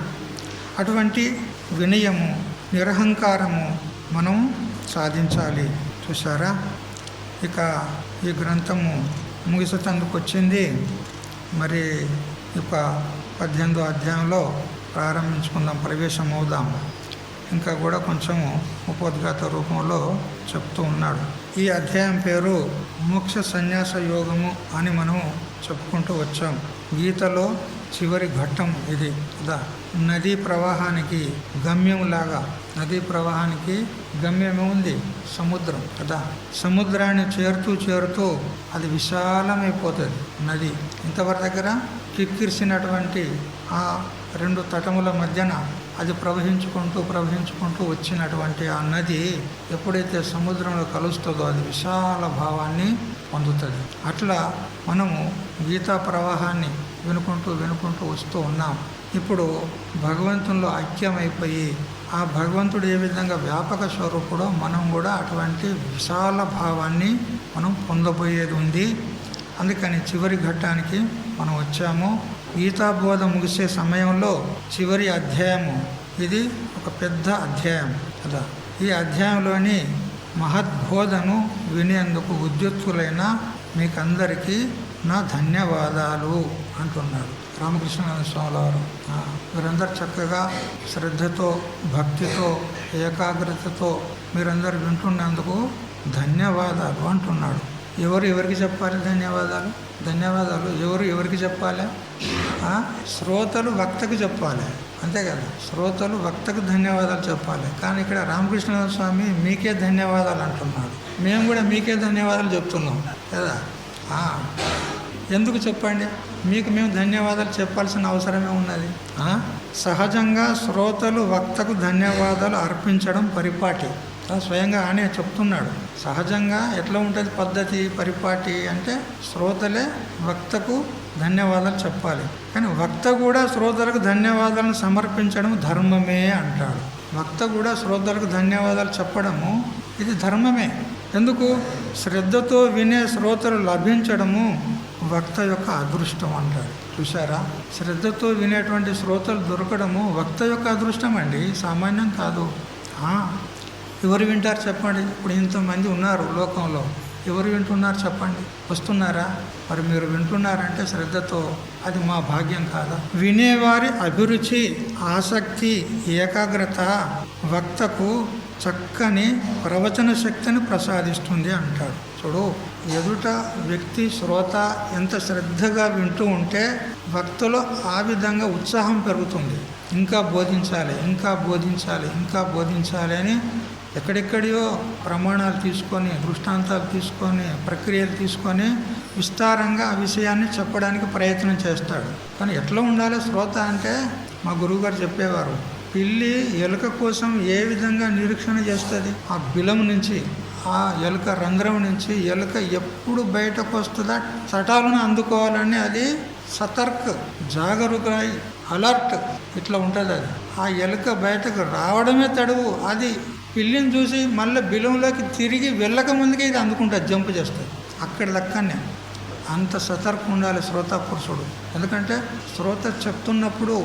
అటువంటి వినయము, నిరహంకారము మనం సాధించాలి. చూసారా? ఇక ఈ గ్రంథము ముగిసేటందుకు వచ్చింది. మరి ఇక 18వ అధ్యాయంలో ప్రారంభించుకుందాం, ప్రవేశం అవుదాం. ఇంకా కూడా కొంచెము ఉపోద్ఘాత రూపంలో చెప్తూ ఉన్నాడు. ఈ అధ్యాయం పేరు మోక్ష సన్యాస యోగము అని మనం చెప్పుకుంటూ వచ్చాం. గీతలో చివరి ఘట్టం ఇది కదా. నదీ ప్రవాహానికి గమ్యంలాగా, నదీ ప్రవాహానికి గమ్యమే ఉంది సముద్రం కదా. సముద్రాన్ని చేరుతూ అది విశాలమైపోతుంది నది. ఇంతవరకు దగ్గర కిక్కిరిసినటువంటి ఆ 2 తటముల మధ్యన అది ప్రవహించుకుంటూ వచ్చినటువంటి ఆ నది ఎప్పుడైతే సముద్రంలో కలుస్తుందో అది విశాల భావాన్ని పొందుతుంది. అట్లా మనము గీతా ప్రవాహాన్ని వినుకుంటూ వస్తూ ఉన్నాం. ఇప్పుడు భగవంతునిలో ఐక్యమైపోయి ఆ భగవంతుడు ఏ విధంగా వ్యాపక స్వరూపుడో మనం కూడా అటువంటి విశాల భావాన్ని మనం పొందబోయేది ఉంది. అందుకని చివరి ఘట్టానికి మనం వచ్చాము. గీతాబోధ ముగిసే సమయంలో చివరి అధ్యాయము ఇది ఒక పెద్ద అధ్యాయం కదా. ఈ అధ్యాయంలోని మహద్బోధను వినేందుకు ఉద్యుక్తులైన మీకందరికీ నా ధన్యవాదాలు అంటున్నాడు రామకృష్ణానంద స్వామి వారు. మీరందరూ చక్కగా శ్రద్ధతో, భక్తితో, ఏకాగ్రతతో మీరందరూ వింటున్నందుకు ధన్యవాదాలు అంటున్నాడు. ఎవరికి చెప్పాలి ధన్యవాదాలు? ఎవరికి చెప్పాలి? శ్రోతలు వక్తకు చెప్పాలి, అంతే కదా. శ్రోతలు వక్తకు ధన్యవాదాలు చెప్పాలి. కానీ ఇక్కడ రామకృష్ణ స్వామి మీకే ధన్యవాదాలు అంటున్నాడు. మేము కూడా మీకే ధన్యవాదాలు చెప్తున్నాం కదా. ఎందుకు చెప్పండి? మీకు మేము ధన్యవాదాలు చెప్పాల్సిన అవసరమే ఉన్నది. సహజంగా శ్రోతలు వక్తకు ధన్యవాదాలు అర్పించడం పరిపాటి. స్వయంగా ఆయన చెప్తున్నాడు. సహజంగా ఎట్లా ఉంటుంది పద్ధతి, పరిపాటి అంటే శ్రోతలే వక్తకు ధన్యవాదాలు చెప్పాలి. కానీ వక్త కూడా శ్రోతలకు ధన్యవాదాలను సమర్పించడం ధర్మమే అంటాడు. వక్త కూడా శ్రోతలకు ధన్యవాదాలు చెప్పడము ఇది ధర్మమే. ఎందుకు? శ్రద్ధతో వినే శ్రోతలు లభించడము వక్త యొక్క అదృష్టం అంటాడు. చూసారా? శ్రద్ధతో వినేటువంటి శ్రోతలు దొరకడము వక్త యొక్క అదృష్టం అండి, సామాన్యం కాదు. ఎవరు వింటారు చెప్పండి? ఇప్పుడు ఇంతమంది ఉన్నారు లోకంలో, ఎవరు వింటున్నారు చెప్పండి? వస్తున్నారా? మరి మీరు వింటున్నారంటే శ్రద్ధతో, అది మా భాగ్యం కాదా? వినేవారి అభిరుచి, ఆసక్తి, ఏకాగ్రత వక్తకు చక్కని ప్రవచన శక్తిని ప్రసాదిస్తుంది అంటాడు. చూడు, ఎదుట వ్యక్తి శ్రోత ఎంత శ్రద్ధగా వింటూ ఉంటే వక్తలో ఆ విధంగా ఉత్సాహం పెరుగుతుంది. ఇంకా బోధించాలి అని ఎక్కడెక్కడియో ప్రమాణాలు తీసుకొని, దృష్టాంతాలు తీసుకొని, ప్రక్రియలు తీసుకొని విస్తారంగా ఆ విషయాన్ని చెప్పడానికి ప్రయత్నం చేస్తాడు. కానీ ఎట్లా ఉండాలి శ్రోత అంటే, మా గురువుగారు చెప్పేవారు, పిల్లి ఎలుక కోసం ఏ విధంగా నిరీక్షణ చేస్తుంది? ఆ బిలం నుంచి, ఆ ఎలుక రంధ్రం నుంచి ఎలుక ఎప్పుడు బయటకు వస్తుందా చటాలను అందుకోవాలని అది సతర్క్, జాగరూకై, అలర్ట్ ఇట్లా ఉంటుంది. అది ఆ ఎలుక బయటకు రావడమే తడువు. అది పిల్లిని చూసి మళ్ళీ బిలంలోకి తిరిగి వెళ్ళక ముందుకే ఇది అందుకుంటుంది, జంప్ చేస్తుంది. అక్కడ దక్కనే అంత సతర్కం ఉండాలి శ్రోత పురుషుడు. ఎందుకంటే శ్రోత చెప్తున్నప్పుడు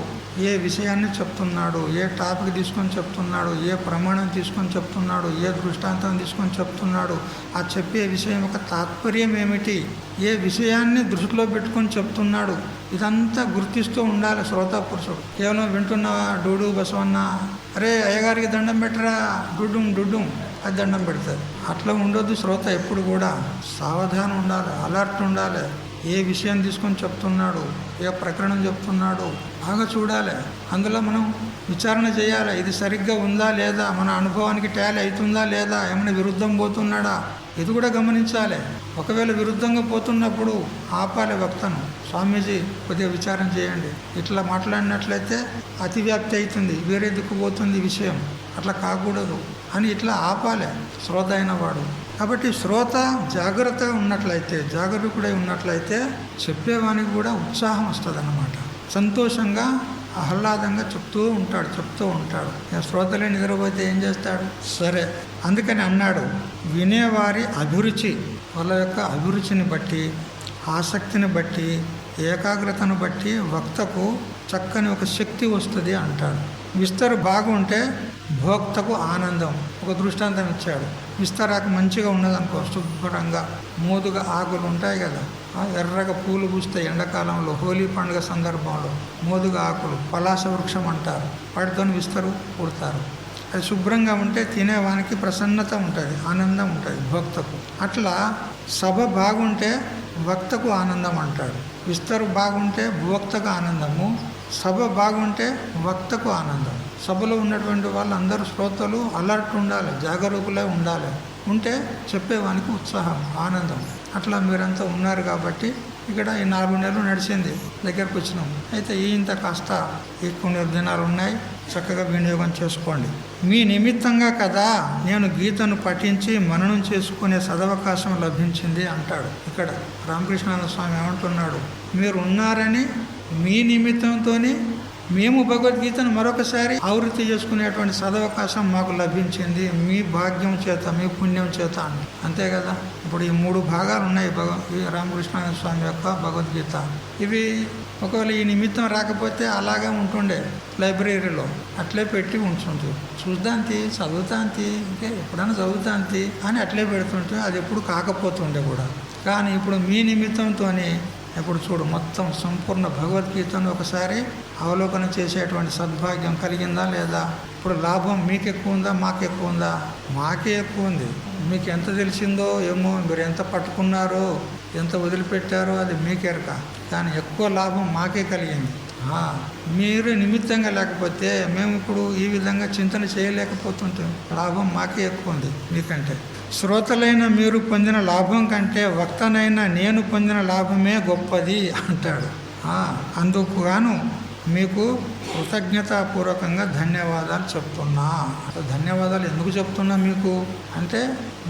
ఏ విషయాన్ని చెప్తున్నాడు, ఏ టాపిక్ తీసుకొని చెప్తున్నాడు, ఏ ప్రమాణం తీసుకొని చెప్తున్నాడు, ఏ దృష్టాంతం తీసుకొని చెప్తున్నాడు, ఆ చెప్పే విషయం యొక్క తాత్పర్యం ఏమిటి, ఏ విషయాన్ని దృష్టిలో పెట్టుకొని చెప్తున్నాడు, ఇదంతా గుర్తిస్తూ ఉండాలి శ్రోత పురుషుడు. కేవలం వింటున్నావా, డూడు బసవన్న, అరే అయ్యగారికి దండం పెట్టరా, డుడ్డుం అది దండం పెడుతుంది. అట్లా ఉండొద్దు. శ్రోత ఎప్పుడు కూడా సావధానం ఉండాలి, అలర్ట్ ఉండాలి. ఏ విషయం తీసుకొని చెప్తున్నాడు, ఏ ప్రకరణం చెప్తున్నాడు బాగా చూడాలి. అందులో మనం విచారణ చేయాలి. ఇది సరిగ్గా ఉందా లేదా, మన అనుభవానికి టాలీ అవుతుందా లేదా, ఏమైనా విరుద్ధం పోతున్నాడా, ఇది కూడా గమనించాలి. ఒకవేళ విరుద్ధంగా పోతున్నప్పుడు ఆపాలి వక్తను. స్వామీజీ కొద్దిగా విచారం చేయండి, ఇట్లా మాట్లాడినట్లయితే అతివ్యాప్తి అవుతుంది, వేరే దిక్కుపోతుంది విషయం, అట్లా కాకూడదు అని ఇట్లా ఆపాలి శ్రోత అయిన వాడు. కాబట్టి శ్రోత జాగరూకుడై ఉన్నట్లయితే చెప్పేవానికి కూడా ఉత్సాహం వస్తుంది అన్నమాట. సంతోషంగా ఆహ్లాదంగా చెప్తూ ఉంటాడు. శ్రోతలే నిద్రపోతే ఏం చేస్తాడు? సరే, అందుకని అన్నాడు, వినేవారి అభిరుచి, వాళ్ళ యొక్క అభిరుచిని బట్టి, ఆసక్తిని బట్టి, ఏకాగ్రతను బట్టి వక్తకు చక్కని ఒక శక్తి వస్తుంది అంటాడు. విస్తరు బాగుంటే భోక్తకు ఆనందం. ఒక దృష్టాంతం ఇచ్చాడు. విస్తరాకు మంచిగా ఉన్నదనుకో, శుభ్రంగా మోదుగా ఆకులు ఉంటాయి కదా, ఎర్రగా పూలు పూస్తాయి ఎండాకాలంలో, హోలీ పండుగ సందర్భంలో మోదుగా ఆకులు, పలాస వృక్షం అంటారు, వాటితో విస్తరు పుడతారు. అది శుభ్రంగా ఉంటే తినేవానికి ప్రసన్నత ఉంటుంది, ఆనందం ఉంటుంది భోక్తకు. అట్లా సభ బాగుంటే వక్తకు ఆనందం అంటాడు. విస్తరు బాగుంటే భోక్తకు ఆనందము, సభ బాగుంటే వక్తకు ఆనందం. సభలో ఉన్నటువంటి వాళ్ళందరూ శ్రోతలు అలర్ట్ ఉండాలి, జాగరూకులై ఉండాలి. ఉంటే చెప్పేవానికి ఉత్సాహం, ఆనందం. అట్లా మీరంతా ఉన్నారు కాబట్టి ఇక్కడ ఈ 4 నెలలు నడిచింది, దగ్గరకు వచ్చినాం. అయితే ఇంత కాస్త ఈ కొన్ని దినాలు ఉన్నాయి, చక్కగా వినియోగం చేసుకోండి. మీ నిమిత్తంగా కదా నేను గీతను పఠించి మననం చేసుకునే సదవకాశం లభించింది అంటాడు. ఇక్కడ రామకృష్ణానంద స్వామి ఏమంటున్నాడు, మీరు ఉన్నారని మీ నిమిత్తంతోనే మేము భగవద్గీతను మరొకసారి ఆవృత్తి చేసుకునేటువంటి సదవకాశం మాకు లభించింది, మీ భాగ్యం చేత, మీ పుణ్యం చేత అని. అంతే కదా. ఇప్పుడు ఈ 3 భాగాలు ఉన్నాయి ఈ రామకృష్ణ స్వామి యొక్క భగవద్గీత. ఇవి ఒకవేళ ఈ నిమిత్తం రాకపోతే అలాగే ఉంటుండే, లైబ్రరీలో అట్లే పెట్టి ఉంచుంటుంది. చూద్దాంతి, చదువుతాంతి, ఇంకే ఎప్పుడైనా చదువుతాంతి అని అట్లే పెడుతుంటే అది ఎప్పుడు కాకపోతుండే కూడా. కానీ ఇప్పుడు మీ నిమిత్తంతోనే ఇప్పుడు చూడు, మొత్తం సంపూర్ణ భగవద్గీతను ఒకసారి అవలోకన చేసేటువంటి సద్భాగ్యం కలిగిందా లేదా? ఇప్పుడు లాభం మీకు ఎక్కువ ఉందా, మాకు ఎక్కువ ఉందా? మాకే ఎక్కువ ఉంది. మీకు ఎంత తెలిసిందో ఏమో, మీరు ఎంత పట్టుకున్నారో, ఎంత వదిలిపెట్టారో అది మీకెరక. కానీ ఎక్కువ లాభం మాకే కలిగింది. మీరు నిమిత్తంగా లేకపోతే మేము ఇప్పుడు ఈ విధంగా చింతన చేయలేకపోతుంటాం. లాభం మాకే ఎక్కువ ఉంది మీకంటే. శ్రోతలైన మీరు పొందిన లాభం కంటే వక్తనైన నేను పొందిన లాభమే గొప్పది అంటాడు. అందుకు గాను మీకు కృతజ్ఞతాపూర్వకంగా ధన్యవాదాలు చెప్తున్నా. ధన్యవాదాలు ఎందుకు చెప్తున్నా మీకు అంటే,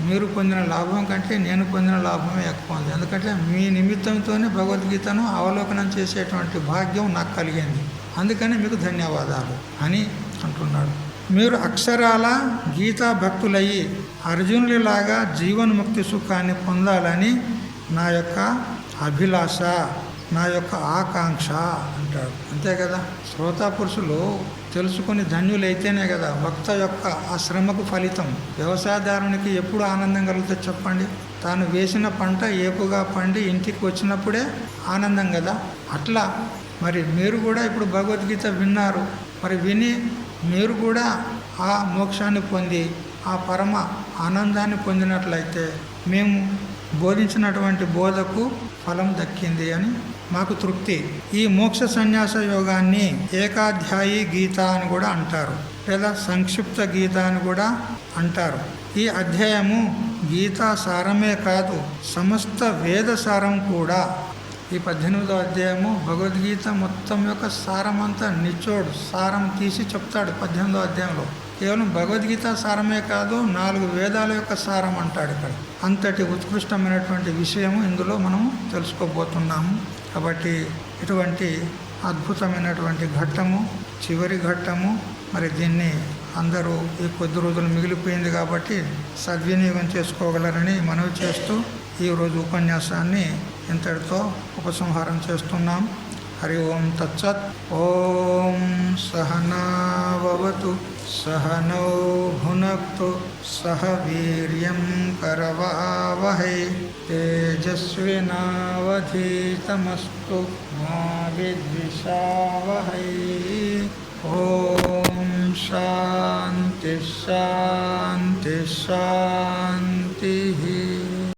మీరు పొందిన లాభం కంటే నేను పొందిన లాభమే ఎక్కువ ఉంది. ఎందుకంటే మీ నిమిత్తంతోనే భగవద్గీతను అవలోకనం చేసేటువంటి భాగ్యం నాకు కలిగింది, అందుకని మీకు ధన్యవాదాలు అని అంటున్నాడు. మీరు అక్షరాల గీతా భక్తులయ్యి అర్జునుడిలాగా జీవన్ముక్తి సుఖాన్ని పొందాలని నా యొక్క అభిలాష, నా యొక్క ఆకాంక్ష అంటాడు. అంతే కదా. శ్రోతా పురుషులు తెలుసుకుని ధన్యులైతేనే కదా భక్త యొక్క ఆ శ్రమకు ఫలితం. వ్యవసాయదారునికి ఎప్పుడు ఆనందం కలుగుతుంది చెప్పండి? తాను వేసిన పంట ఏపుగా పండి ఇంటికి వచ్చినప్పుడే ఆనందం కదా. అట్లా మరి మీరు కూడా ఇప్పుడు భగవద్గీత విన్నారు, మరి విని మీరు కూడా ఆ మోక్షాన్ని పొంది ఆ పరమ ఆనందాన్ని పొందినట్లయితే మేము బోధించినటువంటి బోధకు ఫలం దక్కింది అని మాకు తృప్తి. ఈ మోక్ష సన్యాస యోగాన్ని ఏకాధ్యాయి గీత అని కూడా అంటారు, లేదా సంక్షిప్త గీత అని కూడా అంటారు. ఈ అధ్యాయము గీతా సారమే కాదు, సమస్త వేద సారం కూడా. ఈ 18వ అధ్యాయము భగవద్గీత మొత్తం యొక్క సారమంతా నిచోడు సారం తీసి చెప్తాడు 18వ అధ్యాయంలో. కేవలం భగవద్గీత సారమే కాదు, 4 వేదాల యొక్క సారం అంటాడు ఇక్కడ. అంతటి ఉత్కృష్టమైనటువంటి విషయము ఇందులో మనం తెలుసుకోబోతున్నాము. కాబట్టి ఇటువంటి అద్భుతమైనటువంటి ఘట్టము, చివరి ఘట్టము. మరి దీన్ని అందరూ ఈ కొద్ది రోజులు మిగిలిపోయింది కాబట్టి సద్వినియోగం చేసుకోగలరని మనవి చేస్తూ ఈరోజు ఉపన్యాసాన్ని ఇంతటితో ఉపసంహారం చేస్తున్నాం. హరి ఓం తత్సత్. ఓం సహనావతు సహనౌ భునక్తు సహ వీర్యం కరవావహై తేజస్వినావధీతమస్తు మా విద్విషావహై. ఓం శాంతి శాంతి శాంతి.